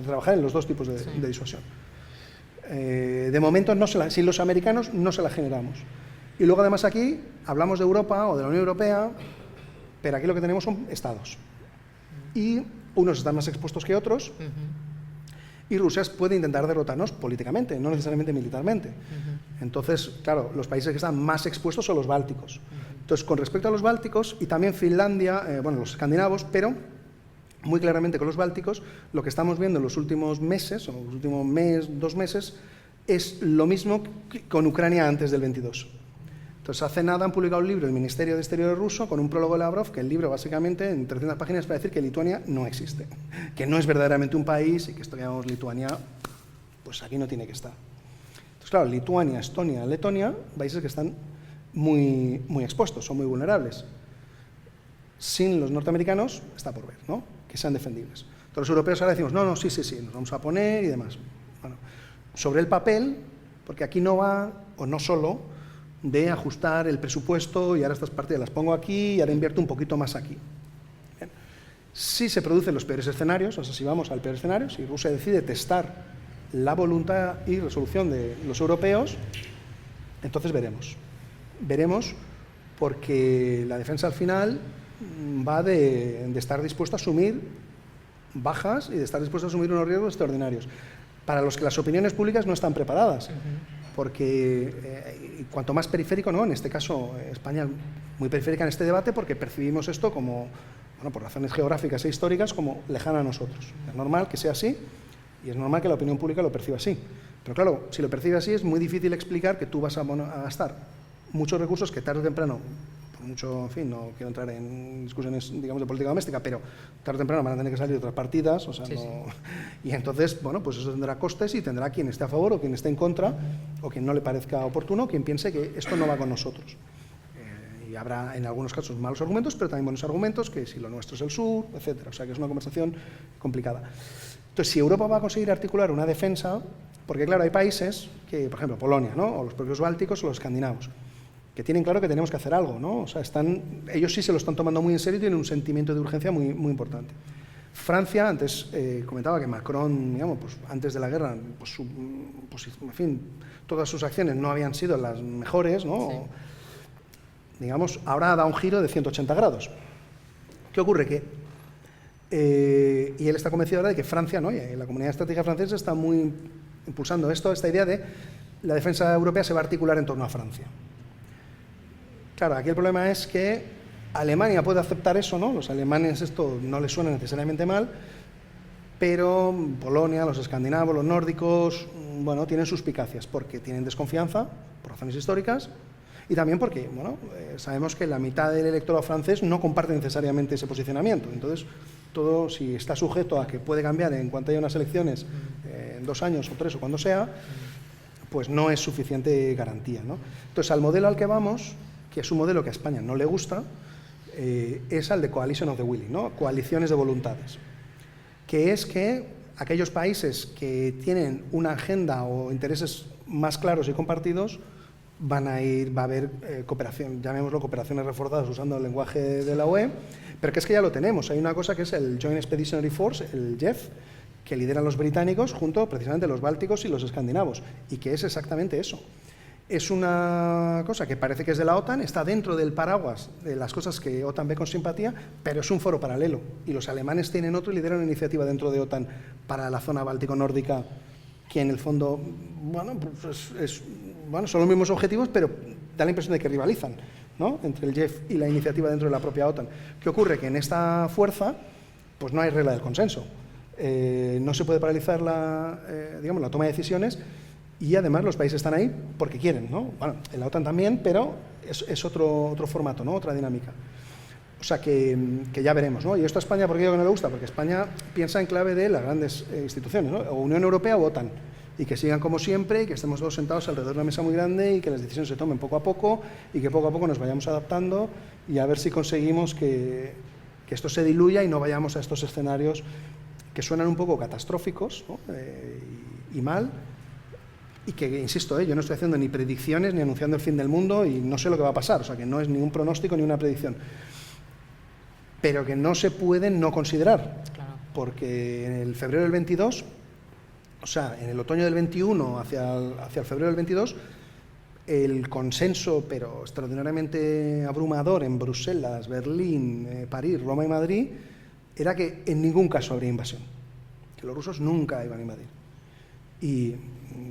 trabajar en los dos tipos de disuasión. De momento, sin los americanos no se la generamos. Y luego, además, aquí hablamos de Europa o de la Unión Europea, pero aquí lo que tenemos son estados. Y unos están más expuestos que otros, y Rusia puede intentar derrotarnos políticamente, no necesariamente militarmente. Entonces, claro, los países que están más expuestos son los bálticos. Entonces, con respecto a los bálticos, y también Finlandia, los escandinavos, pero muy claramente con los bálticos, lo que estamos viendo en los últimos meses, o los últimos 2 meses, es lo mismo que con Ucrania antes del 22. Entonces, hace nada han publicado un libro, el Ministerio de Exteriores ruso, con un prólogo de Lavrov, que el libro básicamente en 300 páginas para decir que Lituania no existe, que no es verdaderamente un país y que esto que llamamos Lituania, pues aquí no tiene que estar. Entonces, claro, Lituania, Estonia, Letonia, países que están muy, muy expuestos, son muy vulnerables. Sin los norteamericanos, está por ver, ¿no? Que sean defendibles. Entonces los europeos ahora decimos, no, sí, nos vamos a poner y demás. Bueno, sobre el papel, porque aquí no va, o no solo, de ajustar el presupuesto y ahora estas partidas las pongo aquí y ahora invierto un poquito más aquí. Bien. Si se producen los peores escenarios, o sea, si vamos al peor escenario, si Rusia decide testar la voluntad y resolución de los europeos, entonces veremos. Veremos porque la defensa al final va de estar dispuesto a asumir bajas y de estar dispuesto a asumir unos riesgos extraordinarios, para los que las opiniones públicas no están preparadas, porque cuanto más periférico, ¿no? En este caso España muy periférica en este debate, porque percibimos esto como, bueno, por razones geográficas e históricas, como lejana a nosotros. Es normal que sea así y es normal que la opinión pública lo perciba así, pero claro, si lo percibe así es muy difícil explicar que tú vas a gastar muchos recursos que tarde o temprano, por mucho, en fin, no quiero entrar en discusiones, digamos, de política doméstica, pero tarde o temprano van a tener que salir otras partidas, o sea, sí. Y entonces, bueno, pues eso tendrá costes y tendrá quien esté a favor o quien esté en contra, o quien no le parezca oportuno, quien piense que esto no va con nosotros. Y habrá en algunos casos malos argumentos, pero también buenos argumentos, que si lo nuestro es el sur, etcétera. O sea, que es una conversación complicada. Entonces, si Europa va a conseguir articular una defensa, porque claro, hay países, que, por ejemplo, Polonia, ¿no? O los propios bálticos o los escandinavos, que tienen claro que tenemos que hacer algo, ¿no? O sea, ellos sí se lo están tomando muy en serio y tienen un sentimiento de urgencia muy, muy importante. Francia, antes comentaba que Macron, digamos, pues, antes de la guerra, pues, en fin, todas sus acciones no habían sido las mejores, ¿no? Sí. Digamos, ahora da un giro de 180 grados. ¿Qué ocurre? Que y él está convencido ahora de que Francia, ¿no? Y la comunidad estratégica francesa está muy impulsando esta idea de la defensa europea se va a articular en torno a Francia. Claro, aquí el problema es que Alemania puede aceptar eso, ¿no? Los alemanes esto no les suena necesariamente mal, pero Polonia, los escandinavos, los nórdicos, bueno, tienen suspicacias porque tienen desconfianza por razones históricas y también porque, bueno, sabemos que la mitad del electorado francés no comparte necesariamente ese posicionamiento. Entonces, todo, si está sujeto a que puede cambiar en cuanto haya unas elecciones en 2 años o 3 o cuando sea, pues no es suficiente garantía, ¿no? Entonces, al modelo al que vamos, que es un modelo que a España no le gusta, es al de Coalition of the Willing, ¿no? Coaliciones de voluntades, que es que aquellos países que tienen una agenda o intereses más claros y compartidos va a haber cooperación, llamémoslo cooperaciones reforzadas usando el lenguaje de la UE, pero que es que ya lo tenemos. Hay una cosa que es el Joint Expeditionary Force, el JEF, que lideran los británicos junto precisamente los bálticos y los escandinavos, y que es exactamente eso. Es una cosa que parece que es de la OTAN, está dentro del paraguas de las cosas que OTAN ve con simpatía, pero es un foro paralelo, y los alemanes tienen otro y lideran una iniciativa dentro de OTAN para la zona báltico-nórdica, que en el fondo, bueno, pues bueno, son los mismos objetivos, pero da la impresión de que rivalizan, ¿no? Entre el JEF y la iniciativa dentro de la propia OTAN. ¿Qué ocurre? Que en esta fuerza pues no hay regla del consenso. No se puede paralizar digamos, la toma de decisiones y además los países están ahí porque quieren, ¿no? Bueno, en la OTAN también, pero es otro formato, ¿no? Otra dinámica. O sea que ya veremos, ¿no? Y esto a España, ¿por qué digo que no le gusta? Porque España piensa en clave de las grandes instituciones, ¿no? O Unión Europea o OTAN. Y que sigan como siempre y que estemos todos sentados alrededor de una mesa muy grande y que las decisiones se tomen poco a poco y que poco a poco nos vayamos adaptando y a ver si conseguimos que esto se diluya y no vayamos a estos escenarios que suenan un poco catastróficos, ¿no? Y mal, y que, insisto, yo no estoy haciendo ni predicciones ni anunciando el fin del mundo y no sé lo que va a pasar, o sea que no es ni un pronóstico ni una predicción, pero que no se puede no considerar, Claro. porque en el febrero del 22, o sea, en el otoño del 21 hacia el febrero del 22, el consenso, pero extraordinariamente abrumador en Bruselas, Berlín, París, Roma y Madrid, era que en ningún caso habría invasión, que los rusos nunca iban a invadir. Y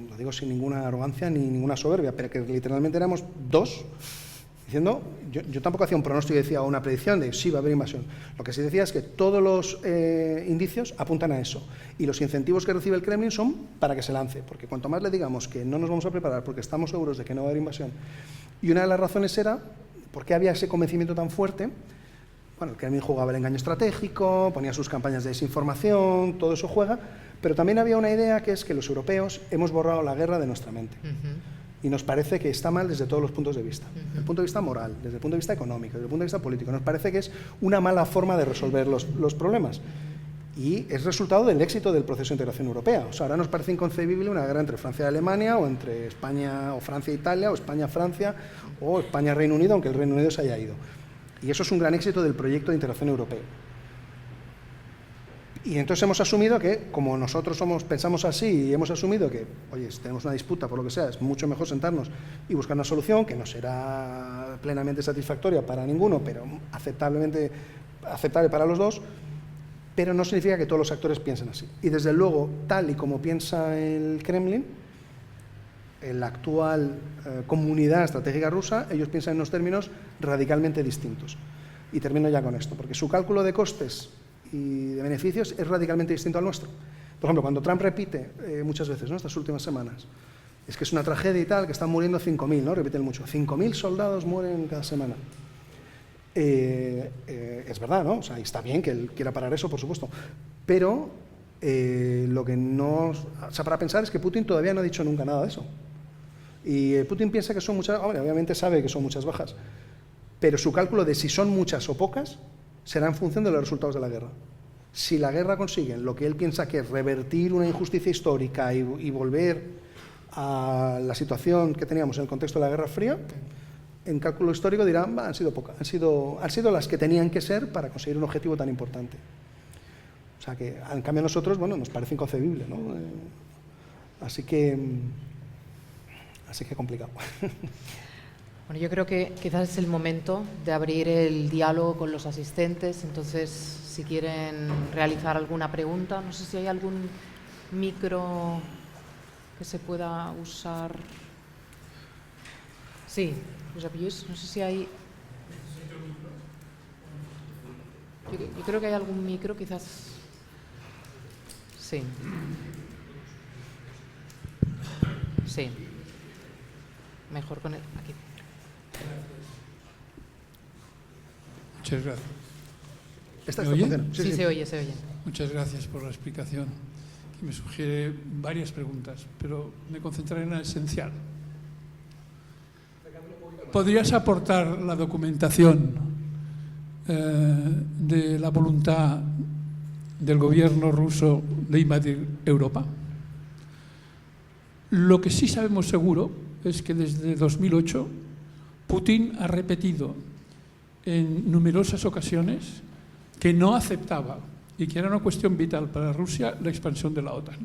lo digo sin ninguna arrogancia ni ninguna soberbia, pero que literalmente éramos dos diciendo, yo tampoco hacía un pronóstico y decía una predicción de sí va a haber invasión. Lo que sí decía es que todos los indicios apuntan a eso y los incentivos que recibe el Kremlin son para que se lance, porque cuanto más le digamos que no nos vamos a preparar porque estamos seguros de que no va a haber invasión, y una de las razones era por qué había ese convencimiento tan fuerte. Bueno, el Kremlin jugaba el engaño estratégico, ponía sus campañas de desinformación, todo eso juega, pero también había una idea que es que los europeos hemos borrado la guerra de nuestra mente. Y nos parece que está mal desde todos los puntos de vista. Desde el punto de vista moral, desde el punto de vista económico, desde el punto de vista político. Nos parece que es una mala forma de resolver los problemas. Y es resultado del éxito del proceso de integración europea. O sea, ahora nos parece inconcebible una guerra entre Francia y Alemania, o entre España o Francia e Italia, o España-Francia, o España-Reino Unido, aunque el Reino Unido se haya ido. Y eso es un gran éxito del proyecto de integración europeo. Y entonces hemos asumido que, como nosotros pensamos así y hemos asumido que, oye, si tenemos una disputa por lo que sea, es mucho mejor sentarnos y buscar una solución que no será plenamente satisfactoria para ninguno, pero aceptable para los dos, pero no significa que todos los actores piensen así. Y desde luego, tal y como piensa el Kremlin, la actual comunidad estratégica rusa, ellos piensan en unos términos radicalmente distintos. Y termino ya con esto, porque su cálculo de costes y de beneficios es radicalmente distinto al nuestro. Por ejemplo, cuando Trump repite muchas veces, ¿no?, estas últimas semanas, es que es una tragedia y tal, que están muriendo 5.000, ¿no? Repiten mucho, 5.000 soldados mueren cada semana. Es verdad, ¿no? O sea, y está bien que él quiera parar eso, por supuesto, pero lo que no... O sea, para pensar es que Putin todavía no ha dicho nunca nada de eso. Y Putin piensa que son muchas... Obviamente sabe que son muchas bajas, pero su cálculo de si son muchas o pocas será en función de los resultados de la guerra. Si la guerra consigue lo que él piensa que es revertir una injusticia histórica y volver a la situación que teníamos en el contexto de la Guerra Fría, en cálculo histórico dirán, han sido pocas, han sido las que tenían que ser para conseguir un objetivo tan importante. O sea que, en cambio, a nosotros, bueno, nos parece inconcebible, ¿no? Así que complicado. Bueno, yo creo que quizás es el momento de abrir el diálogo con los asistentes. Entonces, si quieren realizar alguna pregunta, no sé si hay algún micro que se pueda usar. Sí, Josep Lluís, no sé si hay. Yo creo que hay algún micro, quizás. Sí. Sí. Mejor con el. Aquí. Muchas gracias. ¿Esta ¿Me oye? funciona? Sí, se oye. Muchas gracias por la explicación, que me sugiere varias preguntas, pero me concentraré en la esencial. ¿Podrías aportar la documentación de la voluntad del gobierno ruso de invadir Europa? Lo que sí sabemos seguro es que desde 2008 Putin ha repetido en numerosas ocasiones que no aceptaba y que era una cuestión vital para Rusia la expansión de la OTAN.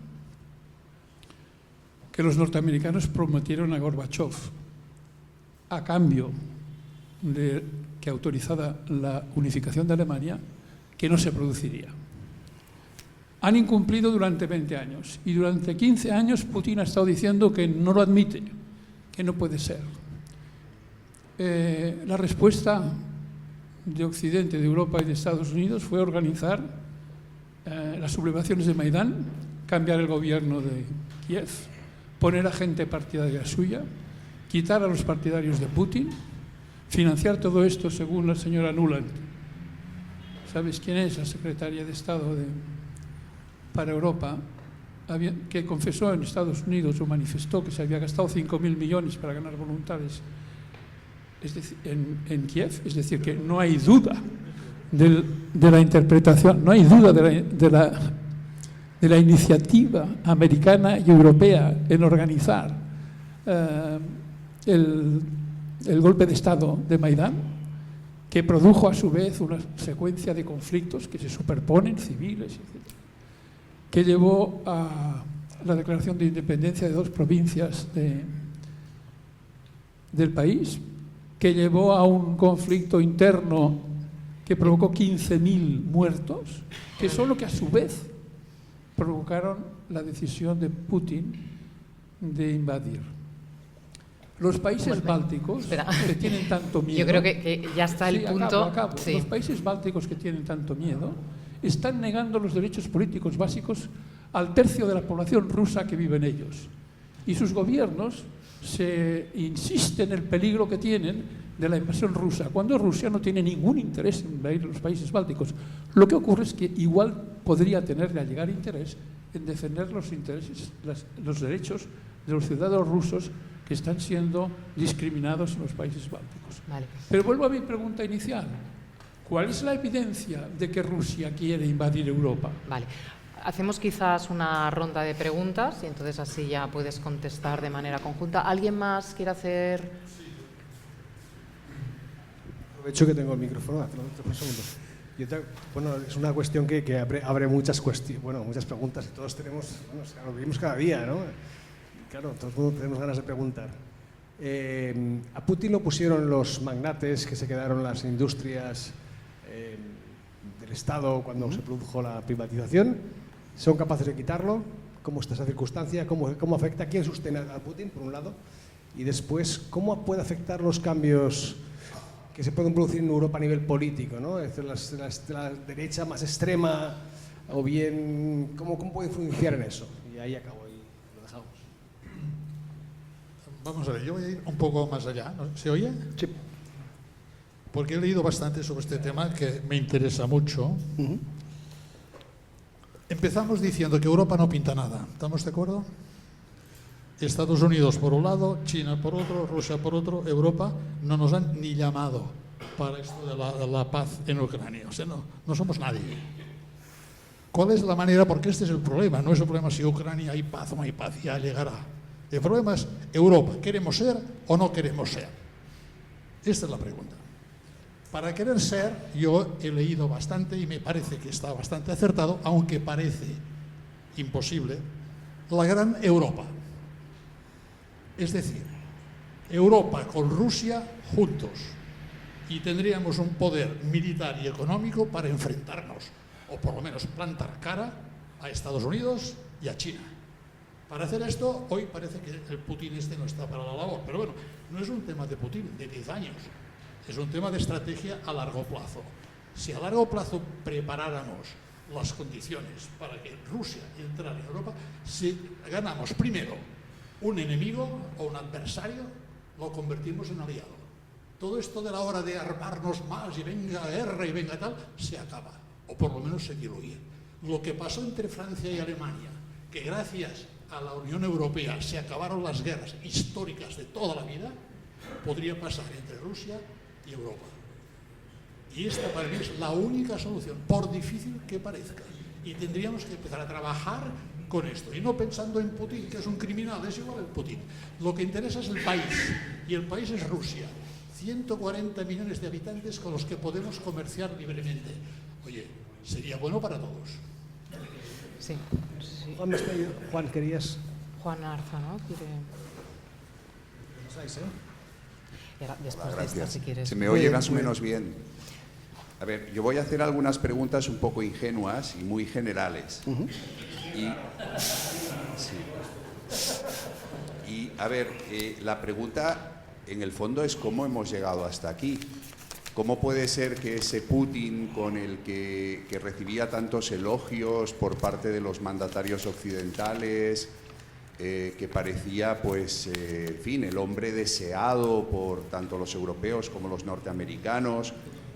Que los norteamericanos prometieron a Gorbachev a cambio de que autorizara la unificación de Alemania, que no se produciría. Han incumplido durante 20 años y durante 15 años Putin ha estado diciendo que no lo admite, que no puede ser. La respuesta de Occidente, de Europa y de Estados Unidos fue organizar las sublevaciones de Maidán, cambiar el gobierno de Kiev, poner a gente partidaria suya, quitar a los partidarios de Putin, financiar todo esto según la señora Nuland. ¿Sabes quién es? La secretaria de Estado para Europa, que confesó en Estados Unidos o manifestó que se había gastado 5.000 millones para ganar voluntades en Kiev. Es decir, que no hay duda de la interpretación, no hay duda de la iniciativa americana y europea en organizar el golpe de Estado de Maidán, que produjo a su vez una secuencia de conflictos que se superponen, civiles, etc., que llevó a la declaración de independencia de 2 provincias del país, que llevó a un conflicto interno que provocó 15.000 muertos, que son lo que a su vez provocaron la decisión de Putin de invadir. Los países bálticos, que tienen tanto miedo... Yo creo que ya está el punto... Acabo. Sí. Los países bálticos que tienen tanto miedo están negando los derechos políticos básicos al tercio de la población rusa que vive en ellos. Y sus gobiernos se insisten en el peligro que tienen de la invasión rusa, cuando Rusia no tiene ningún interés en invadir los países bálticos. Lo que ocurre es que igual podría tener de llegar interés en defender los derechos de los ciudadanos rusos que están siendo discriminados en los países bálticos. Vale. Pero vuelvo a mi pregunta inicial. ¿Cuál es la evidencia de que Rusia quiere invadir Europa? Vale. Hacemos quizás una ronda de preguntas y entonces así ya puedes contestar de manera conjunta. ¿Alguien más quiere hacer...? Aprovecho que tengo el micrófono. Un segundo. Bueno, es una cuestión que abre muchas preguntas y todos tenemos, lo vivimos cada día, ¿no? Claro, todos tenemos ganas de preguntar. A Putin lo pusieron los magnates que se quedaron las industrias del Estado cuando se produjo la privatización. ¿Son capaces de quitarlo? ¿Cómo está esa circunstancia? ¿Cómo afecta? ¿Quién sostiene a Putin, por un lado? Y después, ¿cómo puede afectar los cambios que se pueden producir en Europa a nivel político, ¿no? Es decir, la derecha más extrema, o bien, ¿cómo puede influenciar en eso? Y ahí acabo, y lo dejamos. Vamos a ver, yo voy a ir un poco más allá. ¿Se oye? Sí. Porque he leído bastante sobre este tema que me interesa mucho. Empezamos diciendo que Europa no pinta nada. ¿Estamos de acuerdo? Estados Unidos por un lado, China por otro, Rusia por otro, Europa no nos han ni llamado para esto de la paz en Ucrania. O sea, no somos nadie. ¿Cuál es la manera? Porque este es el problema. No es el problema si Ucrania hay paz o no hay paz, ya llegará. El problema es Europa. ¿Queremos ser o no queremos ser? Esta es la pregunta. Para querer ser, yo he leído bastante y me parece que está bastante acertado, aunque parece imposible, la gran Europa. Es decir, Europa con Rusia juntos. Y tendríamos un poder militar y económico para enfrentarnos, o por lo menos plantar cara a Estados Unidos y a China. Para hacer esto, hoy parece que el Putin no está para la labor, pero bueno, no es un tema de Putin de 10 años, es un tema de estrategia a largo plazo. Si a largo plazo preparáramos las condiciones para que Rusia entrara en Europa, si ganamos primero un enemigo o un adversario, lo convertimos en aliado. Todo esto de la hora de armarnos más y venga guerra y venga tal, se acaba, o por lo menos se diluye. Lo que pasó entre Francia y Alemania, que gracias a la Unión Europea se acabaron las guerras históricas de toda la vida, podría pasar entre Rusia y Europa. Y esta para mí es la única solución, por difícil que parezca. Y tendríamos que empezar a trabajar con esto, y no pensando en Putin, que es un criminal, es igual el Putin. Lo que interesa es el país, y el país es Rusia. 140 millones de habitantes con los que podemos comerciar libremente. Oye, sería bueno para todos. Sí. Sí. Juan, querías... Juan Arza, ¿no? Y ahora, después de esta, si quieres. Se me oye más o menos bien. A ver, yo voy a hacer algunas preguntas un poco ingenuas y muy generales. Y a ver, la pregunta en el fondo es cómo hemos llegado hasta aquí. ¿Cómo puede ser que ese Putin con el que recibía tantos elogios por parte de los mandatarios occidentales, que parecía, pues, en fin, el hombre deseado por tanto los europeos como los norteamericanos,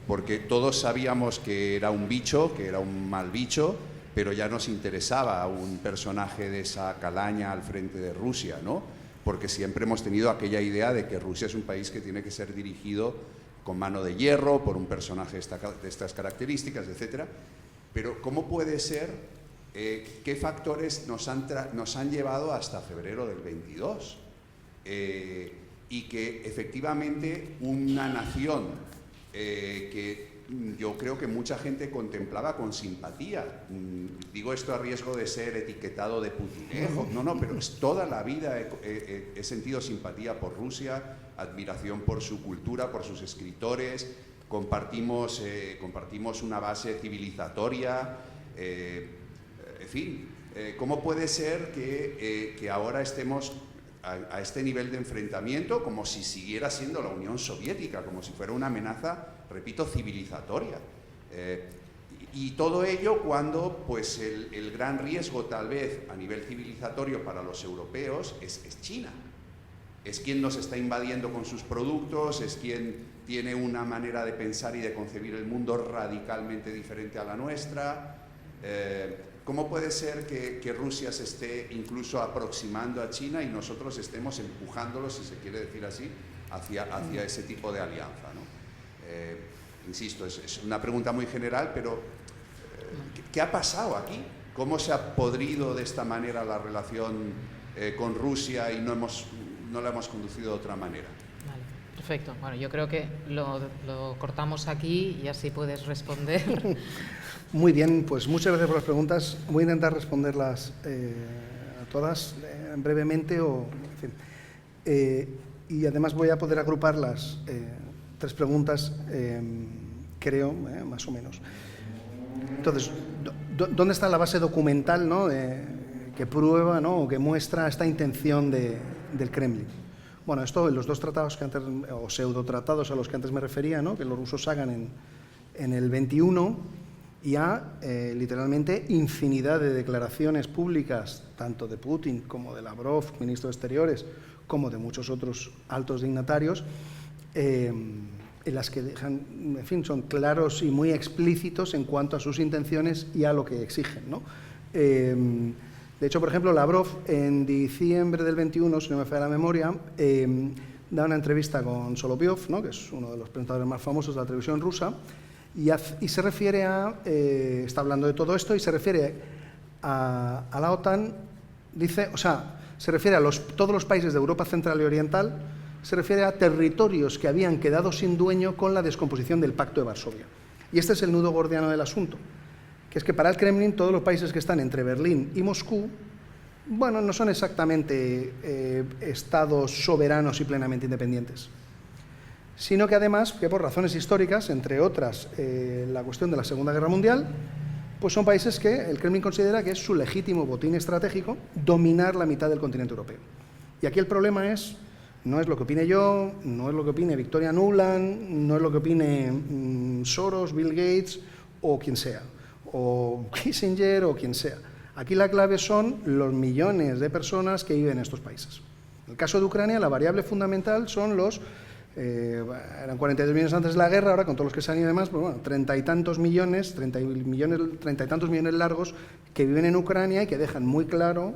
porque todos sabíamos que era un bicho, que era un mal bicho, pero ya nos interesaba un personaje de esa calaña al frente de Rusia, ¿no? Porque siempre hemos tenido aquella idea de que Rusia es un país que tiene que ser dirigido con mano de hierro, por un personaje de estas características, etc. Pero ¿cómo puede ser, qué factores nos han llevado hasta febrero del 22? Y que efectivamente una nación que yo creo que mucha gente contemplaba con simpatía, digo esto a riesgo de ser etiquetado de putinejo, no, pero es toda la vida he sentido simpatía por Rusia, admiración por su cultura, por sus escritores, compartimos una base civilizatoria, en fin, ¿cómo puede ser que ahora estemos a este nivel de enfrentamiento como si siguiera siendo la Unión Soviética, como si fuera una amenaza, repito, civilizatoria? Y todo ello cuando, pues, el gran riesgo tal vez a nivel civilizatorio para los europeos es China. Es quien nos está invadiendo con sus productos, es quien tiene una manera de pensar y de concebir el mundo radicalmente diferente a la nuestra. ¿Cómo puede ser que Rusia se esté incluso aproximando a China y nosotros estemos empujándolo, si se quiere decir así, hacia ese tipo de alianza, ¿no? Insisto, es una pregunta muy general, pero ¿qué ha pasado aquí? ¿Cómo se ha podrido de esta manera la relación con Rusia y no la hemos conducido de otra manera? Vale, perfecto. Bueno, yo creo que lo cortamos aquí y así puedes responder. Muy bien, pues muchas gracias por las preguntas. Voy a intentar responderlas a todas brevemente, en fin. Y además voy a poder agrupar las tres preguntas, creo, más o menos. Entonces, ¿dónde está la base documental, ¿no?, que prueba, ¿no?, o que muestra esta intención del Kremlin? Bueno, esto en los dos tratados que antes, o pseudotratados a los que antes me refería, ¿no?, que los rusos hagan en el 21, y a literalmente infinidad de declaraciones públicas, tanto de Putin como de Lavrov, ministro de Exteriores, como de muchos otros altos dignatarios, en las que dejan, en fin, son claros y muy explícitos en cuanto a sus intenciones y a lo que exigen, ¿no? De hecho, por ejemplo, Lavrov en diciembre del 21, si no me falla la memoria, da una entrevista con Solovyov, ¿no?, que es uno de los presentadores más famosos de la televisión rusa, y se refiere a, está hablando de todo esto y se refiere a la OTAN, dice, o sea, se refiere a todos los países de Europa Central y Oriental, se refiere a territorios que habían quedado sin dueño con la descomposición del Pacto de Varsovia. Y este es el nudo gordiano del asunto, que es que para el Kremlin todos los países que están entre Berlín y Moscú, bueno, no son exactamente estados soberanos y plenamente independientes, sino que además, que por razones históricas, entre otras la cuestión de la Segunda Guerra Mundial, pues son países que el Kremlin considera que es su legítimo botín estratégico dominar la mitad del continente europeo. Y aquí el problema no es lo que opine yo, no es lo que opine Victoria Nuland, no es lo que opine Soros, Bill Gates o quien sea, o Kissinger o quien sea. Aquí la clave son los millones de personas que viven en estos países. En el caso de Ucrania, la variable fundamental son eran 42 millones antes de la guerra, ahora con todos los que se han ido y demás, pues bueno, 30 y tantos millones largos que viven en Ucrania y que dejan muy claro,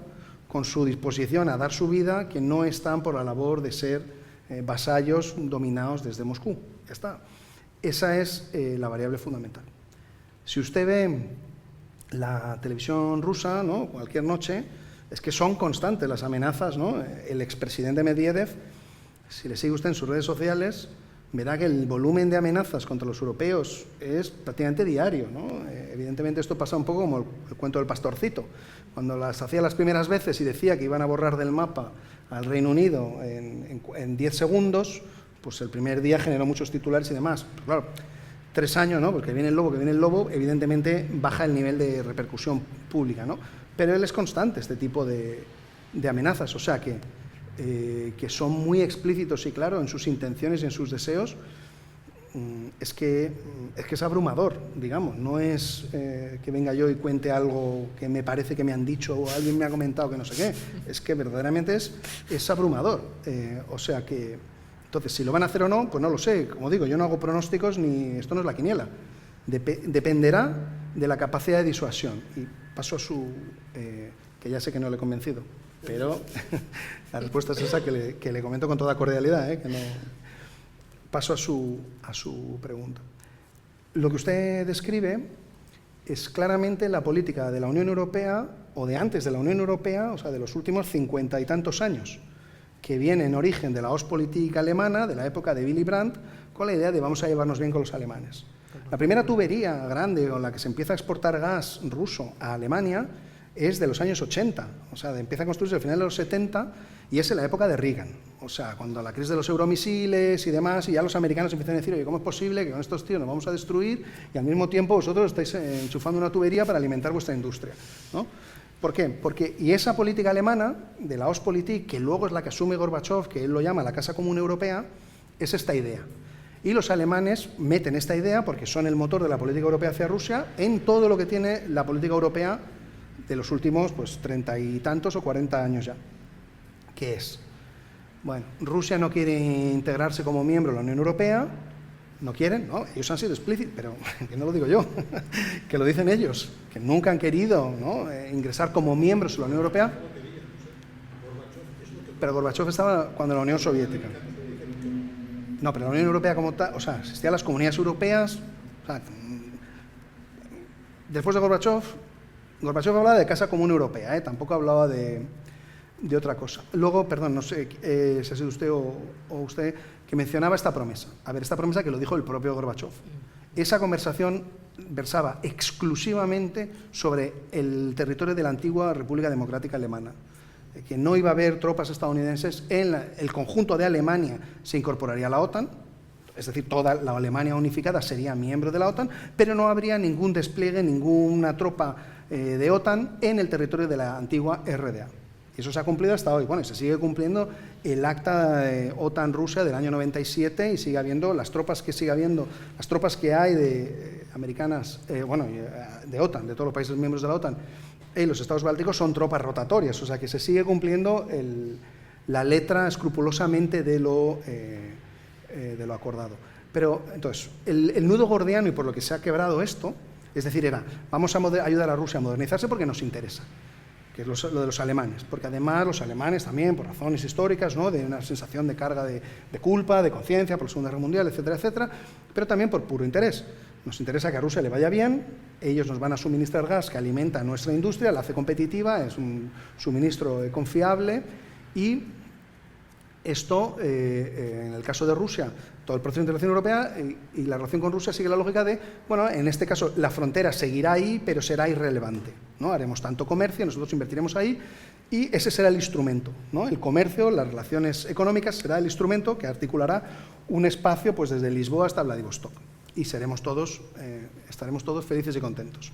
con su disposición a dar su vida, que no están por la labor de ser vasallos dominados desde Moscú. Ya está. Esa es la variable fundamental. Si usted ve la televisión rusa, ¿no?, cualquier noche, es que son constantes las amenazas, ¿no? El expresidente Medvedev, si le sigue usted en sus redes sociales, verá que el volumen de amenazas contra los europeos es prácticamente diario, ¿no? Evidentemente esto pasa un poco como el cuento del pastorcito. Cuando las hacía las primeras veces y decía que iban a borrar del mapa al Reino Unido en 10 segundos, pues el primer día generó muchos titulares y demás. Pero claro, 3 años, ¿no?, porque viene el lobo, evidentemente baja el nivel de repercusión pública, ¿no? Pero él es constante, este tipo de amenazas, o sea que son muy explícitos y claros en sus intenciones y en sus deseos. Es que es abrumador, digamos, no es que venga yo y cuente algo que me parece que me han dicho o alguien me ha comentado que no sé qué, es que verdaderamente es abrumador, o sea que, entonces, si lo van a hacer o no, pues no lo sé, como digo, yo no hago pronósticos ni, esto no es la quiniela, dependerá de la capacidad de disuasión, y paso a que ya sé que no le he convencido, pero la respuesta es esa que le comento con toda cordialidad, que no... Paso a su pregunta. Lo que usted describe es claramente la política de la Unión Europea, o de antes de la Unión Europea, o sea, de los últimos 50 y tantos años, que viene en origen de la Ostpolitik alemana, de la época de Willy Brandt, con la idea de vamos a llevarnos bien con los alemanes. La primera tubería grande con la que se empieza a exportar gas ruso a Alemania es de los años 80, o sea, empieza a construirse al final de los 70 y es en la época de Reagan, o sea, cuando la crisis de los euromisiles y demás, y ya los americanos empiezan a decir, oye, ¿cómo es posible que con estos tíos nos vamos a destruir y al mismo tiempo vosotros estáis enchufando una tubería para alimentar vuestra industria, ¿no? ¿Por qué? Y esa política alemana, de la Ostpolitik, que luego es la que asume Gorbachev, que él lo llama la Casa Común Europea, es esta idea. Y los alemanes meten esta idea, porque son el motor de la política europea hacia Rusia, en todo lo que tiene la política europea de los últimos, pues, 30 y tantos o 40 años ya. ¿Qué es? Bueno, Rusia no quiere integrarse como miembro de la Unión Europea, no quieren, ¿no? Ellos han sido explícitos, pero que no lo digo yo, que lo dicen ellos, que nunca han querido, ¿no?, ingresar como miembros en la Unión Europea. Pero Gorbachev estaba cuando la Unión Soviética. No, pero la Unión Europea como tal, o sea, existían las comunidades europeas, o sea, después de Gorbachev hablaba de Casa Común Europea, tampoco hablaba de otra cosa. Luego, perdón, no sé si ha sido usted o usted que mencionaba esta promesa. A ver, esta promesa que lo dijo el propio Gorbachev. Esa conversación versaba exclusivamente sobre el territorio de la antigua República Democrática Alemana, que no iba a haber tropas estadounidenses, el conjunto de Alemania se incorporaría a la OTAN, es decir, toda la Alemania unificada sería miembro de la OTAN, pero no habría ningún despliegue, ninguna tropa de OTAN en el territorio de la antigua RDA. Y eso se ha cumplido hasta hoy. Bueno, y se sigue cumpliendo el acta de OTAN-Rusia del año 97 y sigue habiendo las tropas que hay de americanas, de OTAN, de todos los países miembros de la OTAN, y los estados bálticos son tropas rotatorias, o sea que se sigue cumpliendo la letra escrupulosamente de lo acordado. Pero, entonces, el nudo gordiano y por lo que se ha quebrado esto, es decir, vamos a ayudar a Rusia a modernizarse porque nos interesa, que es lo de los alemanes, porque además los alemanes también, por razones históricas, ¿no?, de una sensación de carga de culpa, de conciencia por la Segunda Guerra Mundial, etcétera, etcétera, pero también por puro interés. Nos interesa que a Rusia le vaya bien, ellos nos van a suministrar gas que alimenta nuestra industria, la hace competitiva, es un suministro confiable y esto, en el caso de Rusia, todo el proceso de integración europea y la relación con Rusia sigue la lógica de, bueno, en este caso la frontera seguirá ahí, pero será irrelevante, ¿no? Haremos tanto comercio, nosotros invertiremos ahí y ese será el instrumento, ¿no? El comercio, las relaciones económicas será el instrumento que articulará un espacio pues desde Lisboa hasta Vladivostok y estaremos todos felices y contentos.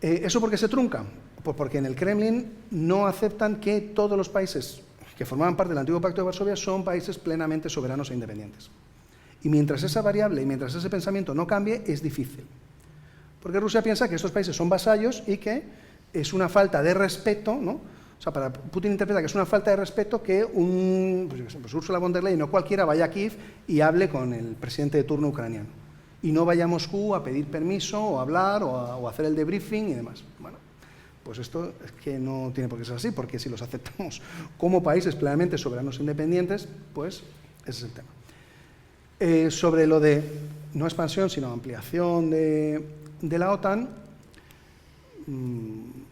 ¿Eso por qué se trunca? Pues porque en el Kremlin no aceptan que todos los países que formaban parte del antiguo Pacto de Varsovia son países plenamente soberanos e independientes. Y mientras esa variable y mientras ese pensamiento no cambie, es difícil. Porque Rusia piensa que estos países son vasallos y que es una falta de respeto, ¿no? O sea, para Putin interpreta que es una falta de respeto que pues Ursula von der Leyen o cualquiera vaya a Kiev y hable con el presidente de turno ucraniano. Y no vaya a Moscú a pedir permiso o a hablar o a hacer el debriefing y demás. Bueno, pues esto es que no tiene por qué ser así, porque si los aceptamos como países plenamente soberanos e independientes, pues ese es el tema. Sobre lo de no expansión, sino ampliación de la OTAN,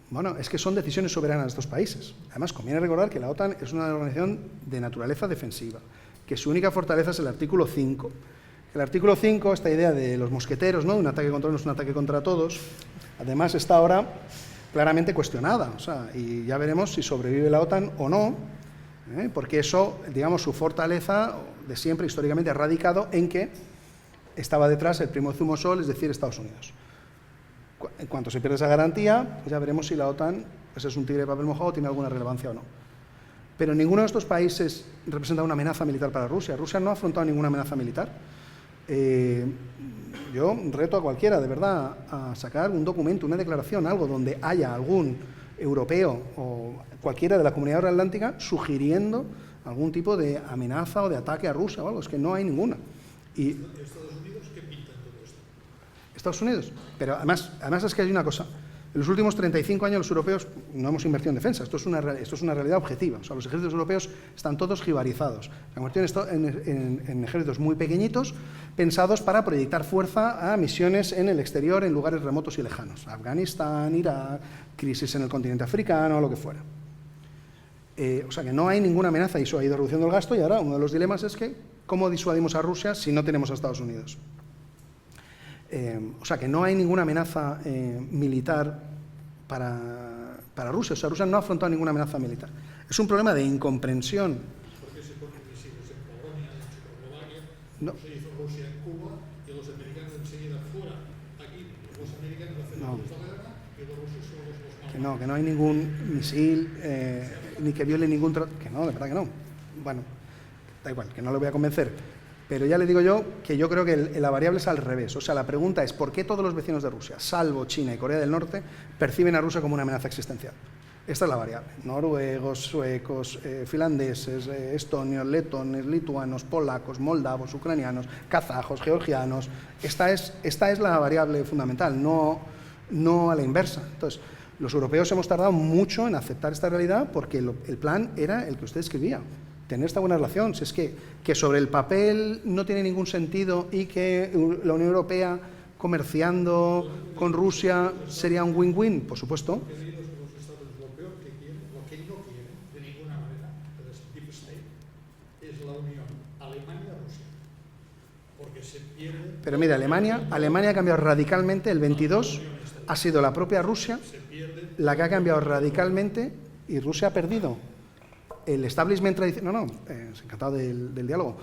bueno, es que son decisiones soberanas de estos países. Además, conviene recordar que la OTAN es una organización de naturaleza defensiva, que su única fortaleza es el artículo 5. El artículo 5, esta idea de los mosqueteros, ¿no? Un ataque contra uno es un ataque contra todos, además está ahora claramente cuestionada, o sea, y ya veremos si sobrevive la OTAN o no, porque eso, digamos, su fortaleza de siempre históricamente ha radicado en que estaba detrás el primo zumosol, es decir, Estados Unidos. En cuanto se pierde esa garantía, pues ya veremos si la OTAN pues es un tigre de papel mojado, tiene alguna relevancia o no. Pero ninguno de estos países representa una amenaza militar para Rusia. Rusia no ha afrontado ninguna amenaza militar. Yo reto a cualquiera, de verdad, a sacar un documento, una declaración, algo donde haya algún europeo o cualquiera de la comunidad euroatlántica sugiriendo algún tipo de amenaza o de ataque a Rusia o algo. Es que no hay ninguna. Y ¿Estados Unidos qué pinta en todo esto? Estados Unidos. Pero además es que hay una cosa. En los últimos 35 años los europeos no hemos invertido en defensa. Esto es una realidad objetiva. O sea, los ejércitos europeos están todos jibarizados. Se han convertido en ejércitos muy pequeñitos, pensados para proyectar fuerza a misiones en el exterior, en lugares remotos y lejanos. Afganistán, Irak, crisis en el continente africano, lo que fuera. O sea que no hay ninguna amenaza y eso ha ido reduciendo el gasto y ahora uno de los dilemas es que ¿cómo disuadimos a Rusia si no tenemos a Estados Unidos? O sea que no hay ninguna amenaza militar para Rusia. O sea, Rusia no ha afrontado ninguna amenaza militar. Es un problema de incomprensión. ¿Por qué se ponen misiles en Polonia, en Checoslovaquia? No. Se hizo Rusia en Cuba y los americanos enseguida fuera. Aquí los americanos hacen la guerra y los rusos son los malos. Que no hay ningún misil ni que viole ningún tratado. Que no, de verdad que no. Bueno, da igual, que no lo voy a convencer. Pero ya le digo yo que yo creo que la variable es al revés. O sea, la pregunta es ¿por qué todos los vecinos de Rusia, salvo China y Corea del Norte, perciben a Rusia como una amenaza existencial? Esta es la variable. Noruegos, suecos, finlandeses, estonios, letones, lituanos, polacos, moldavos, ucranianos, kazajos, georgianos. Esta es la variable fundamental, no a la inversa. Entonces, los europeos hemos tardado mucho en aceptar esta realidad porque el plan era el que usted escribía. Tener esta buena relación, si es que sobre el papel no tiene ningún sentido y que la Unión Europea comerciando con Rusia sería un win-win, por supuesto. Los estados europeos que quieren, lo que no quieren de ninguna manera, pero es deep state, es la unión Alemania-Rusia. Porque se pierde. Pero mira, Alemania ha cambiado radicalmente, el 22 ha sido la propia Rusia la que ha cambiado radicalmente y Rusia ha perdido. El establishment tradicional, encantado del diálogo.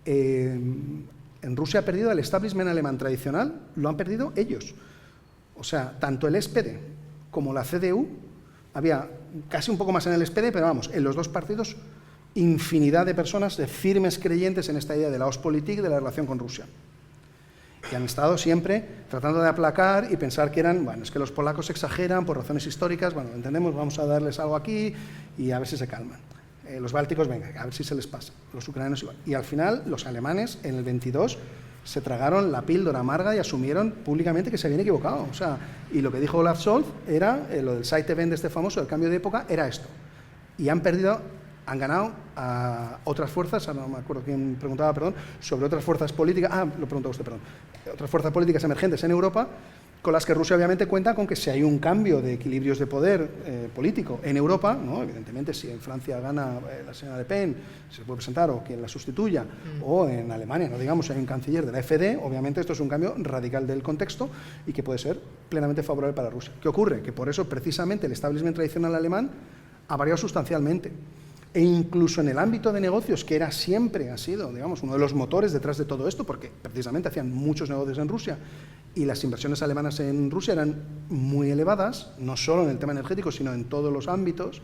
En Rusia ha perdido el establishment alemán tradicional, lo han perdido ellos. O sea, tanto el SPD como la CDU, había casi un poco más en el SPD, pero vamos, en los dos partidos, infinidad de personas de firmes creyentes en esta idea de la Ostpolitik, de la relación con Rusia. Y han estado siempre tratando de aplacar y pensar que es que los polacos exageran por razones históricas, bueno, entendemos, vamos a darles algo aquí y a ver si se calman. Los bálticos, venga, a ver si se les pasa. Los ucranianos igual. Y al final, los alemanes, en el 22, se tragaron la píldora amarga y asumieron públicamente que se habían equivocado. O sea, y lo que dijo Olaf Scholz era, lo del side event este famoso, el cambio de época, era esto. Y han perdido Han ganado a otras fuerzas, no me acuerdo quién preguntaba, perdón, sobre otras fuerzas políticas, lo preguntó usted, perdón, otras fuerzas políticas emergentes en Europa, con las que Rusia obviamente cuenta con que si hay un cambio de equilibrios de poder político en Europa, ¿no? Evidentemente si en Francia gana la señora Le Pen, se puede presentar o quien la sustituya, o en Alemania, no digamos, si hay un canciller de la AfD, obviamente esto es un cambio radical del contexto y que puede ser plenamente favorable para Rusia. ¿Qué ocurre? Que por eso precisamente el establishment tradicional alemán ha variado sustancialmente. E incluso en el ámbito de negocios, que siempre ha sido, digamos, uno de los motores detrás de todo esto, porque precisamente hacían muchos negocios en Rusia y las inversiones alemanas en Rusia eran muy elevadas, no solo en el tema energético, sino en todos los ámbitos,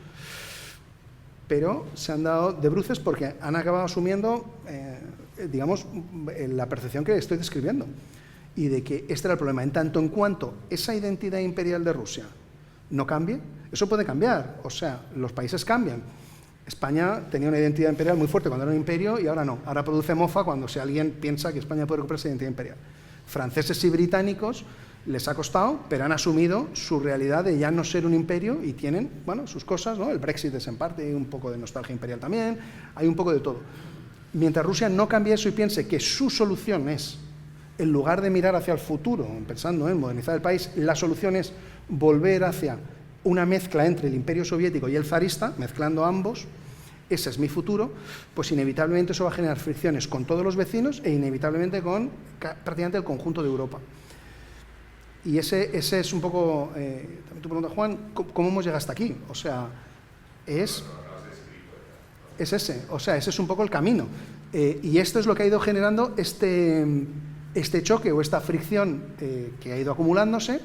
pero se han dado de bruces porque han acabado asumiendo, digamos, la percepción que estoy describiendo, y de que este era el problema. En tanto en cuanto esa identidad imperial de Rusia no cambie, eso puede cambiar, o sea, los países cambian. España tenía una identidad imperial muy fuerte cuando era un imperio y ahora no. Ahora produce mofa cuando si alguien piensa que España puede recuperar esa identidad imperial. Franceses y británicos les ha costado, pero han asumido su realidad de ya no ser un imperio y tienen, bueno, sus cosas, ¿no? El Brexit es en parte, hay un poco de nostalgia imperial también, hay un poco de todo. Mientras Rusia no cambie eso y piense que su solución es, en lugar de mirar hacia el futuro, pensando en modernizar el país, la solución es volver hacia una mezcla entre el imperio soviético y el zarista, mezclando ambos, ese es mi futuro, pues inevitablemente eso va a generar fricciones con todos los vecinos e inevitablemente con prácticamente el conjunto de Europa. Y ese es un poco, también tu pregunta, Juan, ¿cómo hemos llegado hasta aquí? O sea, es ese, o sea, ese es un poco el camino. Y esto es lo que ha ido generando este choque o esta fricción que ha ido acumulándose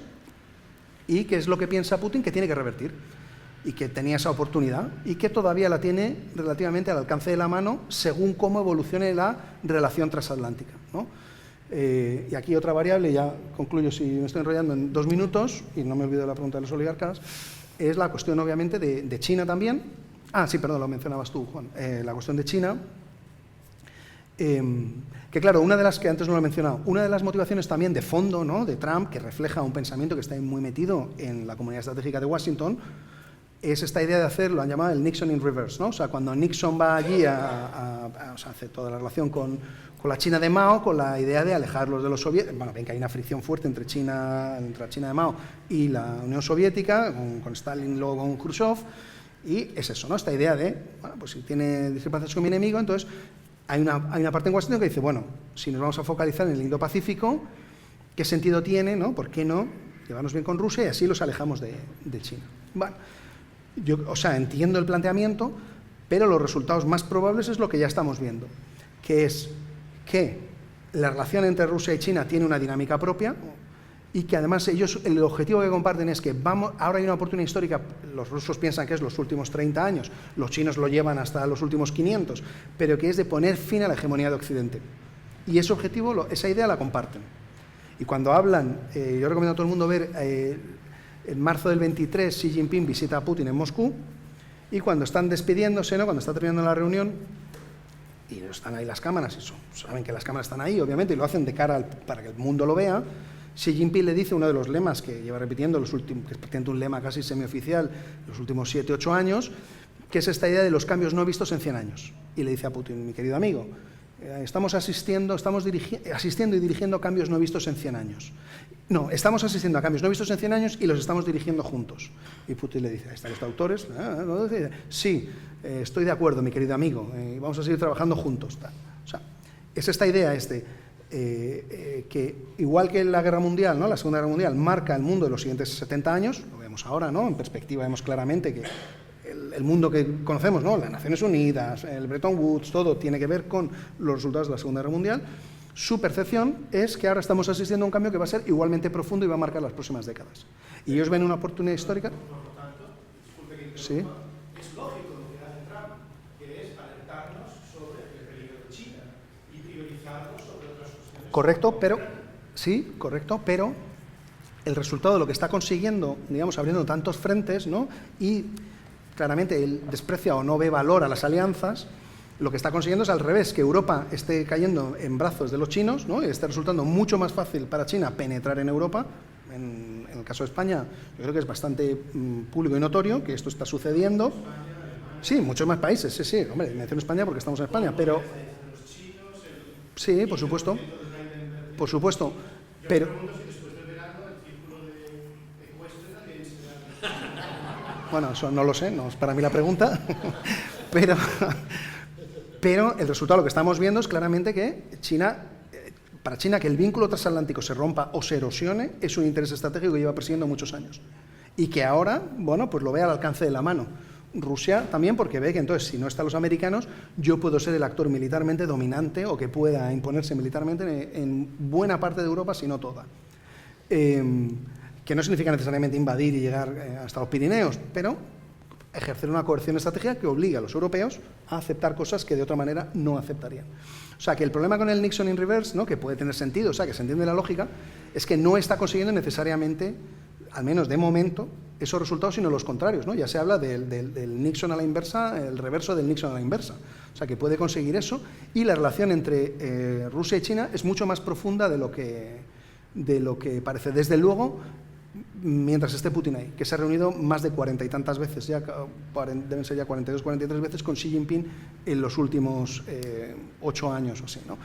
y que es lo que piensa Putin que tiene que revertir. Y que tenía esa oportunidad y que todavía la tiene relativamente al alcance de la mano según cómo evolucione la relación transatlántica, ¿no? Y aquí otra variable, ya concluyo si me estoy enrollando en 2 minutos, y no me olvido de la pregunta de los oligarcas, es la cuestión obviamente de China también. Sí, perdón, lo mencionabas tú, Juan. La cuestión de China, que claro, una de las que antes no lo he mencionado, una de las motivaciones también de fondo, ¿no?, de Trump, que refleja un pensamiento que está muy metido en la comunidad estratégica de Washington, es esta idea de hacer, lo han llamado el Nixon in reverse, ¿no? O sea, cuando Nixon va allí o sea, hace toda la relación con la China de Mao, con la idea de alejarlos de los soviéticos. Bueno, ven que hay una fricción fuerte entre la China de Mao y la Unión Soviética, con Stalin y luego con Khrushchev, y es eso, ¿no? Esta idea de, bueno, pues si tiene discrepancias con mi enemigo, entonces hay una parte en Washington que dice, bueno, si nos vamos a focalizar en el Indo-Pacífico, ¿qué sentido tiene, no? ¿Por qué no llevarnos bien con Rusia y así los alejamos de China? Bueno, yo, o sea, entiendo el planteamiento, pero los resultados más probables es lo que ya estamos viendo, que es que la relación entre Rusia y China tiene una dinámica propia y que además ellos, el objetivo que comparten es que ahora hay una oportunidad histórica, los rusos piensan que es los últimos 30 años, los chinos lo llevan hasta los últimos 500, pero que es de poner fin a la hegemonía de Occidente. Y ese objetivo, esa idea la comparten. Y cuando hablan, yo recomiendo a todo el mundo ver... en marzo del 23, Xi Jinping visita a Putin en Moscú y cuando están despidiéndose, ¿no?, cuando está terminando la reunión, y están ahí las cámaras, y saben que las cámaras están ahí, obviamente, y lo hacen de cara para que el mundo lo vea, Xi Jinping le dice uno de los lemas que lleva repitiendo, que es prácticamente un lema casi semioficial los últimos 7 u 8 años, que es esta idea de los cambios no vistos en 100 años. Y le dice a Putin, mi querido amigo, estamos asistiendo y dirigiendo cambios no vistos en 100 años. No, estamos asistiendo a cambios no vistos en 100 años y los estamos dirigiendo juntos. Y Putin le dice, ¿están los autores? Sí, estoy de acuerdo, mi querido amigo, vamos a seguir trabajando juntos. O sea, es esta idea que igual que la Guerra Mundial, ¿no?, la Segunda Guerra Mundial marca el mundo de los siguientes 70 años, lo vemos ahora, ¿no?, en perspectiva vemos claramente que el mundo que conocemos, ¿no?, las Naciones Unidas, el Bretton Woods, todo tiene que ver con los resultados de la Segunda Guerra Mundial. Su percepción es que ahora estamos asistiendo a un cambio que va a ser igualmente profundo y va a marcar las próximas décadas. Y ellos ven una oportunidad histórica. Sí. Es lógico lo que hace Trump, que es alertarnos sobre el peligro de China y priorizarlo sobre otras cuestiones. Correcto, pero sí, correcto, pero el resultado de lo que está consiguiendo, digamos, abriendo tantos frentes, ¿no?, y claramente él desprecia o no ve valor a las alianzas, lo que está consiguiendo es al revés, que Europa esté cayendo en brazos de los chinos, ¿no?, y esté resultando mucho más fácil para China penetrar en Europa. En el caso de España, yo creo que es bastante público y notorio que esto está sucediendo. Sí, muchos más países, sí, sí. Hombre, menciono España porque estamos en España, pero... Sí, por supuesto. Por supuesto. Pero... Bueno, eso no lo sé, no es para mí la pregunta, pero el resultado, lo que estamos viendo es claramente que para China que el vínculo transatlántico se rompa o se erosione es un interés estratégico que lleva persiguiendo muchos años y que ahora, bueno, pues lo ve al alcance de la mano. Rusia también, porque ve que entonces si no están los americanos, yo puedo ser el actor militarmente dominante o que pueda imponerse militarmente en buena parte de Europa, si no toda. Que no significa necesariamente invadir y llegar hasta los Pirineos, pero ejercer una coerción estratégica que obliga a los europeos a aceptar cosas que de otra manera no aceptarían. O sea, que el problema con el Nixon in reverse, ¿no?, que puede tener sentido, o sea, que se entiende la lógica, es que no está consiguiendo necesariamente, al menos de momento, esos resultados, sino los contrarios, ¿no? Ya se habla del Nixon a la inversa, el reverso del Nixon a la inversa. O sea, que puede conseguir eso, y la relación entre Rusia y China es mucho más profunda de lo que parece. Desde luego, mientras esté Putin ahí, que se ha reunido más de 40 y tantas veces, ya deben ser ya 42, 43 veces con Xi Jinping en los últimos 8 años o así, ¿no?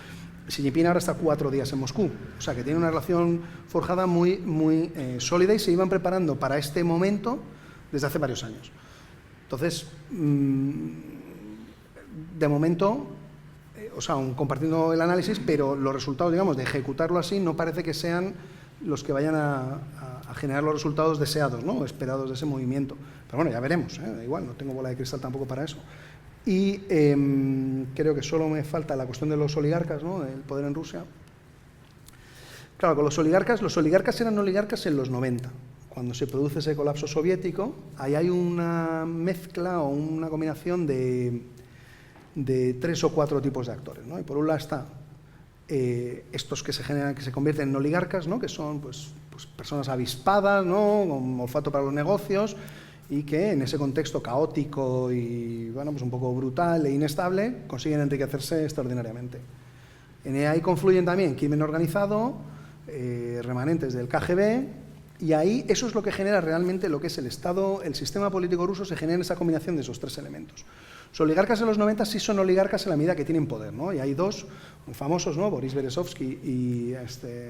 Xi Jinping ahora está 4 días en Moscú, o sea que tiene una relación forjada muy, muy sólida y se iban preparando para este momento desde hace varios años. Entonces, de momento, o sea, aún compartiendo el análisis, pero los resultados, digamos, de ejecutarlo así no parece que sean los que vayan a generar los resultados deseados, ¿no?, o esperados de ese movimiento. Pero bueno, ya veremos, igual, no tengo bola de cristal tampoco para eso. Y creo que solo me falta la cuestión de los oligarcas, ¿no?, el poder en Rusia. Claro, con los oligarcas eran oligarcas en los 90, cuando se produce ese colapso soviético. Ahí hay una mezcla o una combinación de 3 o 4 tipos de actores, ¿no? Y por un lado está estos que se convierten en oligarcas, ¿no?, que son pues personas avispadas, ¿no?, con olfato para los negocios, y que en ese contexto caótico y, bueno, pues un poco brutal e inestable consiguen enriquecerse extraordinariamente. Ahí confluyen también crimen organizado, remanentes del KGB, y ahí eso es lo que genera realmente lo que es el Estado, el sistema político ruso se genera en esa combinación de esos 3 elementos. Los oligarcas en los 90 sí son oligarcas en la medida que tienen poder, ¿no? Y hay 2 muy famosos, ¿no?, Boris Berezovsky y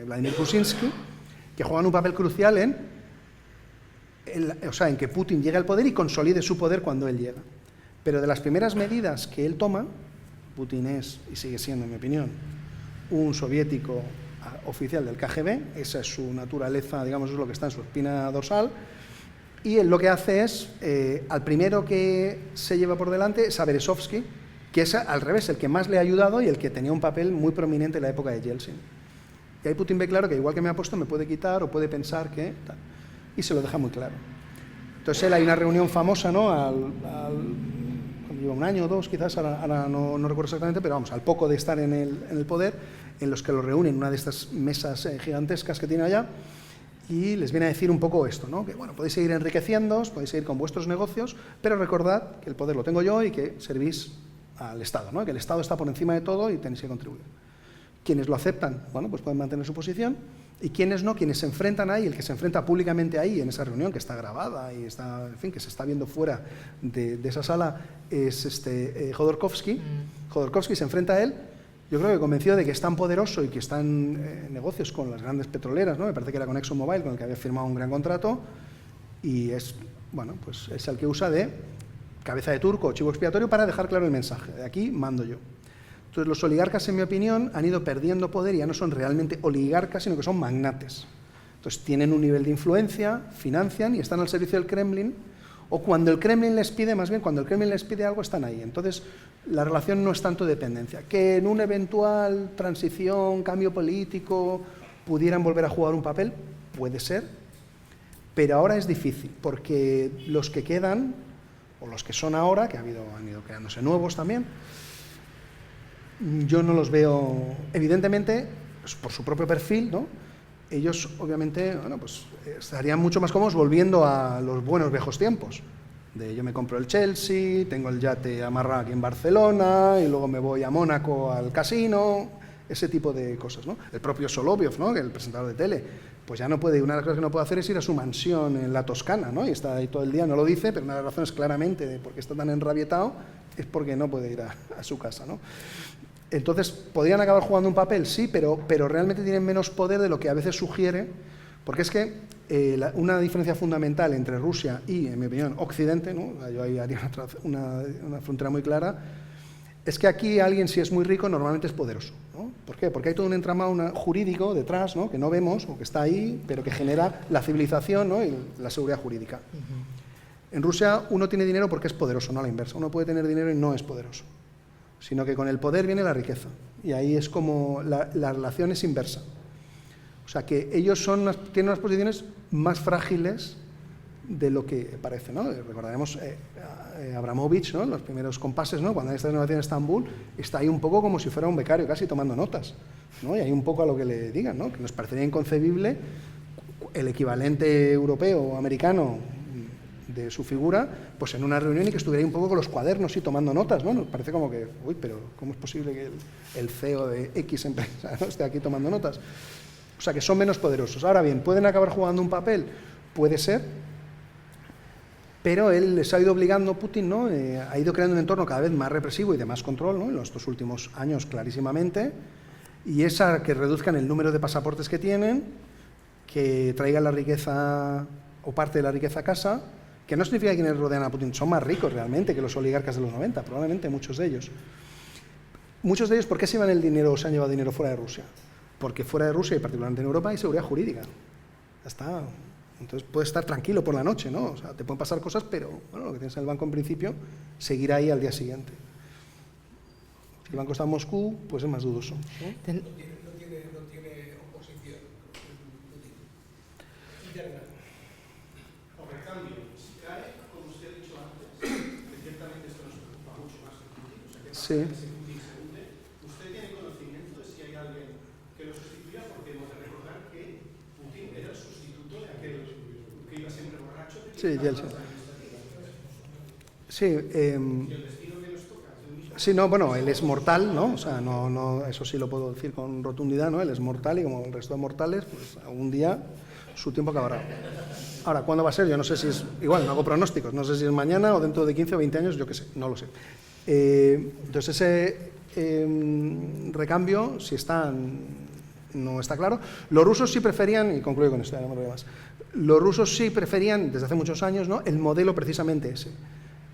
Vladimir Kuczynski, que juegan un papel crucial en que Putin llegue al poder y consolide su poder cuando él llega. Pero de las primeras medidas que él toma, Putin es, y sigue siendo, en mi opinión, un soviético oficial del KGB, esa es su naturaleza, digamos, es lo que está en su espina dorsal, y él lo que hace es, al primero que se lleva por delante es a Berezovsky, que es al revés, el que más le ha ayudado y el que tenía un papel muy prominente en la época de Yeltsin. Y ahí Putin ve claro que igual que me ha puesto me puede quitar o puede pensar que tal, y se lo deja muy claro. Entonces él, hay una reunión famosa, ¿no?, cuando lleva 1 año o 2 quizás, ahora no recuerdo exactamente, pero vamos, al poco de estar en el poder, en los que lo reúnen en una de estas mesas gigantescas que tiene allá, y les viene a decir un poco esto, ¿no?, que bueno, podéis seguir enriqueciéndoos, podéis seguir con vuestros negocios, pero recordad que el poder lo tengo yo y que servís al Estado, ¿no?, que el Estado está por encima de todo y tenéis que contribuir. Quienes lo aceptan, bueno, pues pueden mantener su posición, y quienes no, quienes se enfrentan ahí, el que se enfrenta públicamente ahí en esa reunión que está grabada y está, en fin, que se está viendo fuera de esa sala, es Jodorkovsky. Jodorkovsky se enfrenta a él, yo creo que convencido de que es tan poderoso y que está en negocios con las grandes petroleras, ¿no?, me parece que era con ExxonMobil, con el que había firmado un gran contrato, y es, bueno, pues es el que usa de cabeza de turco o chivo expiatorio para dejar claro el mensaje, de aquí mando yo. Entonces, los oligarcas, en mi opinión, han ido perdiendo poder y ya no son realmente oligarcas, sino que son magnates. Entonces, tienen un nivel de influencia, financian y están al servicio del Kremlin, o cuando el Kremlin les pide, más bien, cuando el Kremlin les pide algo, están ahí. Entonces, la relación no es tanto dependencia. Que en una eventual transición, cambio político, pudieran volver a jugar un papel, puede ser, pero ahora es difícil, porque los que quedan, o los que son ahora, que han ido creándose nuevos también, yo no los veo, evidentemente, pues por su propio perfil, ¿no? Ellos, obviamente, bueno, pues estarían mucho más cómodos volviendo a los buenos viejos tiempos. De yo me compro el Chelsea, tengo el yate amarrado aquí en Barcelona y luego me voy a Mónaco al casino, ese tipo de cosas, ¿no? El propio Solovyov, ¿no?, que el presentador de tele, pues ya no puede, una de las cosas que no puede hacer es ir a su mansión en la Toscana, ¿no? Y está ahí todo el día, no lo dice, pero una de las razones claramente de por qué está tan enrabietado es porque no puede ir a su casa, ¿no? Entonces, ¿podrían acabar jugando un papel? Sí, pero realmente tienen menos poder de lo que a veces sugiere, porque es que una diferencia fundamental entre Rusia y, en mi opinión, Occidente, ¿no? Yo ahí haría una frontera muy clara, es que aquí alguien, si es muy rico, normalmente es poderoso, ¿no? ¿Por qué? Porque hay todo un entramado jurídico detrás, ¿no? Que no vemos o que está ahí, pero que genera la civilización, ¿no? Y la seguridad jurídica. En Rusia uno tiene dinero porque es poderoso, no a la inversa. Uno puede tener dinero y no es poderoso, sino que con el poder viene la riqueza. Y ahí es como la relación es inversa. O sea que ellos tienen unas posiciones más frágiles de lo que parece, ¿no? Recordaremos Abramovich, ¿no? Los primeros compases, ¿no? Cuando hay esta renovación en Estambul, está ahí un poco como si fuera un becario, casi tomando notas, ¿no? Y hay un poco a lo que le digan, ¿no? Que nos parecería inconcebible el equivalente europeo o americano de su figura, pues en una reunión y que estuviera ahí un poco con los cuadernos y tomando notas, ¿no? Nos parece como que, uy, pero ¿cómo es posible que el CEO de X empresa, ¿no? esté aquí tomando notas? O sea, que son menos poderosos. Ahora bien, ¿pueden acabar jugando un papel? Puede ser, pero él les ha ido obligando, Putin, ¿no? Ha ido creando un entorno cada vez más represivo y de más control, ¿no? En estos últimos años, clarísimamente, y es a que reduzcan el número de pasaportes que tienen, que traigan la riqueza o parte de la riqueza a casa, que no significa que quienes rodean a Putin son más ricos realmente que los oligarcas de los 90, probablemente muchos de ellos. Muchos de ellos, ¿por qué se llevan el dinero o se han llevado dinero fuera de Rusia? Porque fuera de Rusia y particularmente en Europa hay seguridad jurídica. Ya está. Entonces puedes estar tranquilo por la noche, ¿no? O sea, te pueden pasar cosas, pero bueno, lo que tienes en el banco en principio seguirá ahí al día siguiente. Si el banco está en Moscú, pues es más dudoso, ¿no? No tiene oposición Putin. Por cambio, si cae, como usted ha dicho antes, que ciertamente esto nos preocupa mucho más que Putin, o sea, que Sí. ese Putin se hunde, ¿usted tiene conocimiento de si hay alguien que lo sustituya? Porque hemos de recordar que Putin era el sustituto de aquel que iba siempre borracho. Sí, Yeltsin. Sí, sí, no, bueno, él es mortal, ¿no? O sea, no, eso sí lo puedo decir con rotundidad, ¿no? Él es mortal y como el resto de mortales, pues algún día su tiempo acabará. Ahora, ¿cuándo va a ser? Yo no sé si es, igual, no hago pronósticos, no sé si es mañana o dentro de 15 o 20 años, yo qué sé, no lo sé. Entonces ese recambio, si está, no está claro. Los rusos sí preferían, y concluyo con esto, ya no me lo más, los rusos sí preferían, desde hace muchos años, ¿no? El modelo precisamente ese,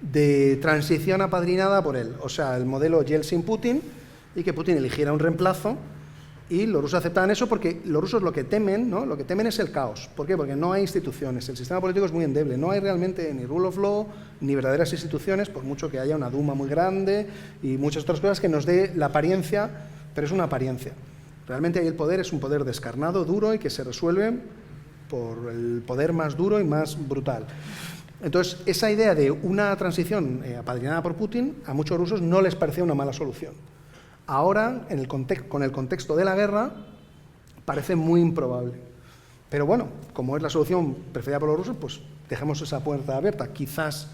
de transición apadrinada por él, o sea, el modelo Yeltsin-Putin, y que Putin eligiera un reemplazo, y los rusos aceptaban eso porque los rusos lo que temen, ¿no? Lo que temen es el caos. ¿Por qué? Porque no hay instituciones, el sistema político es muy endeble, no hay realmente ni rule of law, ni verdaderas instituciones, por mucho que haya una Duma muy grande y muchas otras cosas que nos dé la apariencia, pero es una apariencia. Realmente ahí el poder es un poder descarnado, duro y que se resuelve por el poder más duro y más brutal. Entonces, esa idea de una transición apadrinada por Putin, a muchos rusos no les parecía una mala solución. Ahora, con el contexto de la guerra, parece muy improbable. Pero bueno, como es la solución preferida por los rusos, pues dejemos esa puerta abierta. Quizás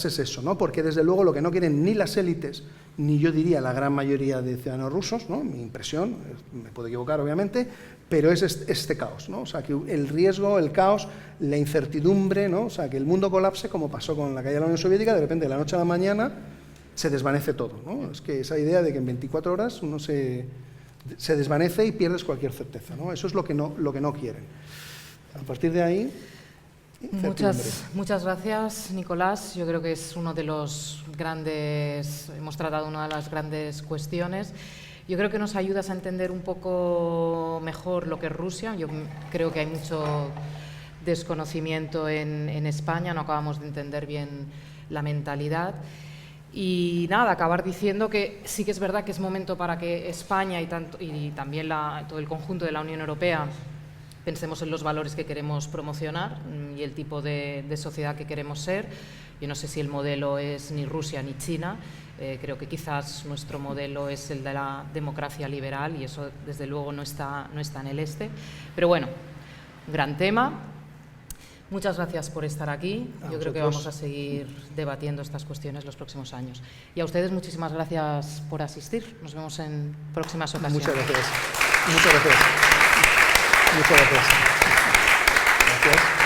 es eso, ¿no? Porque desde luego lo que no quieren ni las élites, ni yo diría la gran mayoría de ciudadanos rusos, ¿no? Mi impresión, me puedo equivocar obviamente, pero es este caos, ¿no? O sea, que el riesgo, el caos, la incertidumbre, ¿no? O sea, que el mundo colapse como pasó con la caída de la Unión Soviética, de repente de la noche a la mañana se desvanece todo, ¿no? Es que esa idea de que en 24 horas uno se desvanece y pierdes cualquier certeza, ¿no? Eso es lo que no quieren. A partir de ahí... Muchas gracias, Nicolás. Yo creo que es uno de los grandes, hemos tratado una de las grandes cuestiones. Yo creo que nos ayudas a entender un poco mejor lo que es Rusia. Yo creo que hay mucho desconocimiento en España, no acabamos de entender bien la mentalidad. Y nada, acabar diciendo que sí que es verdad que es momento para que España y también todo el conjunto de la Unión Europea pensemos en los valores que queremos promocionar y el tipo de sociedad que queremos ser. Yo no sé si el modelo es ni Rusia ni China, creo que quizás nuestro modelo es el de la democracia liberal y eso desde luego no está en el este. Pero bueno, gran tema. Muchas gracias por estar aquí. Yo creo que vamos a seguir debatiendo estas cuestiones los próximos años. Y a ustedes muchísimas gracias por asistir. Nos vemos en próximas ocasiones. Muchas gracias. Muchas gracias. Muchas gracias. Gracias.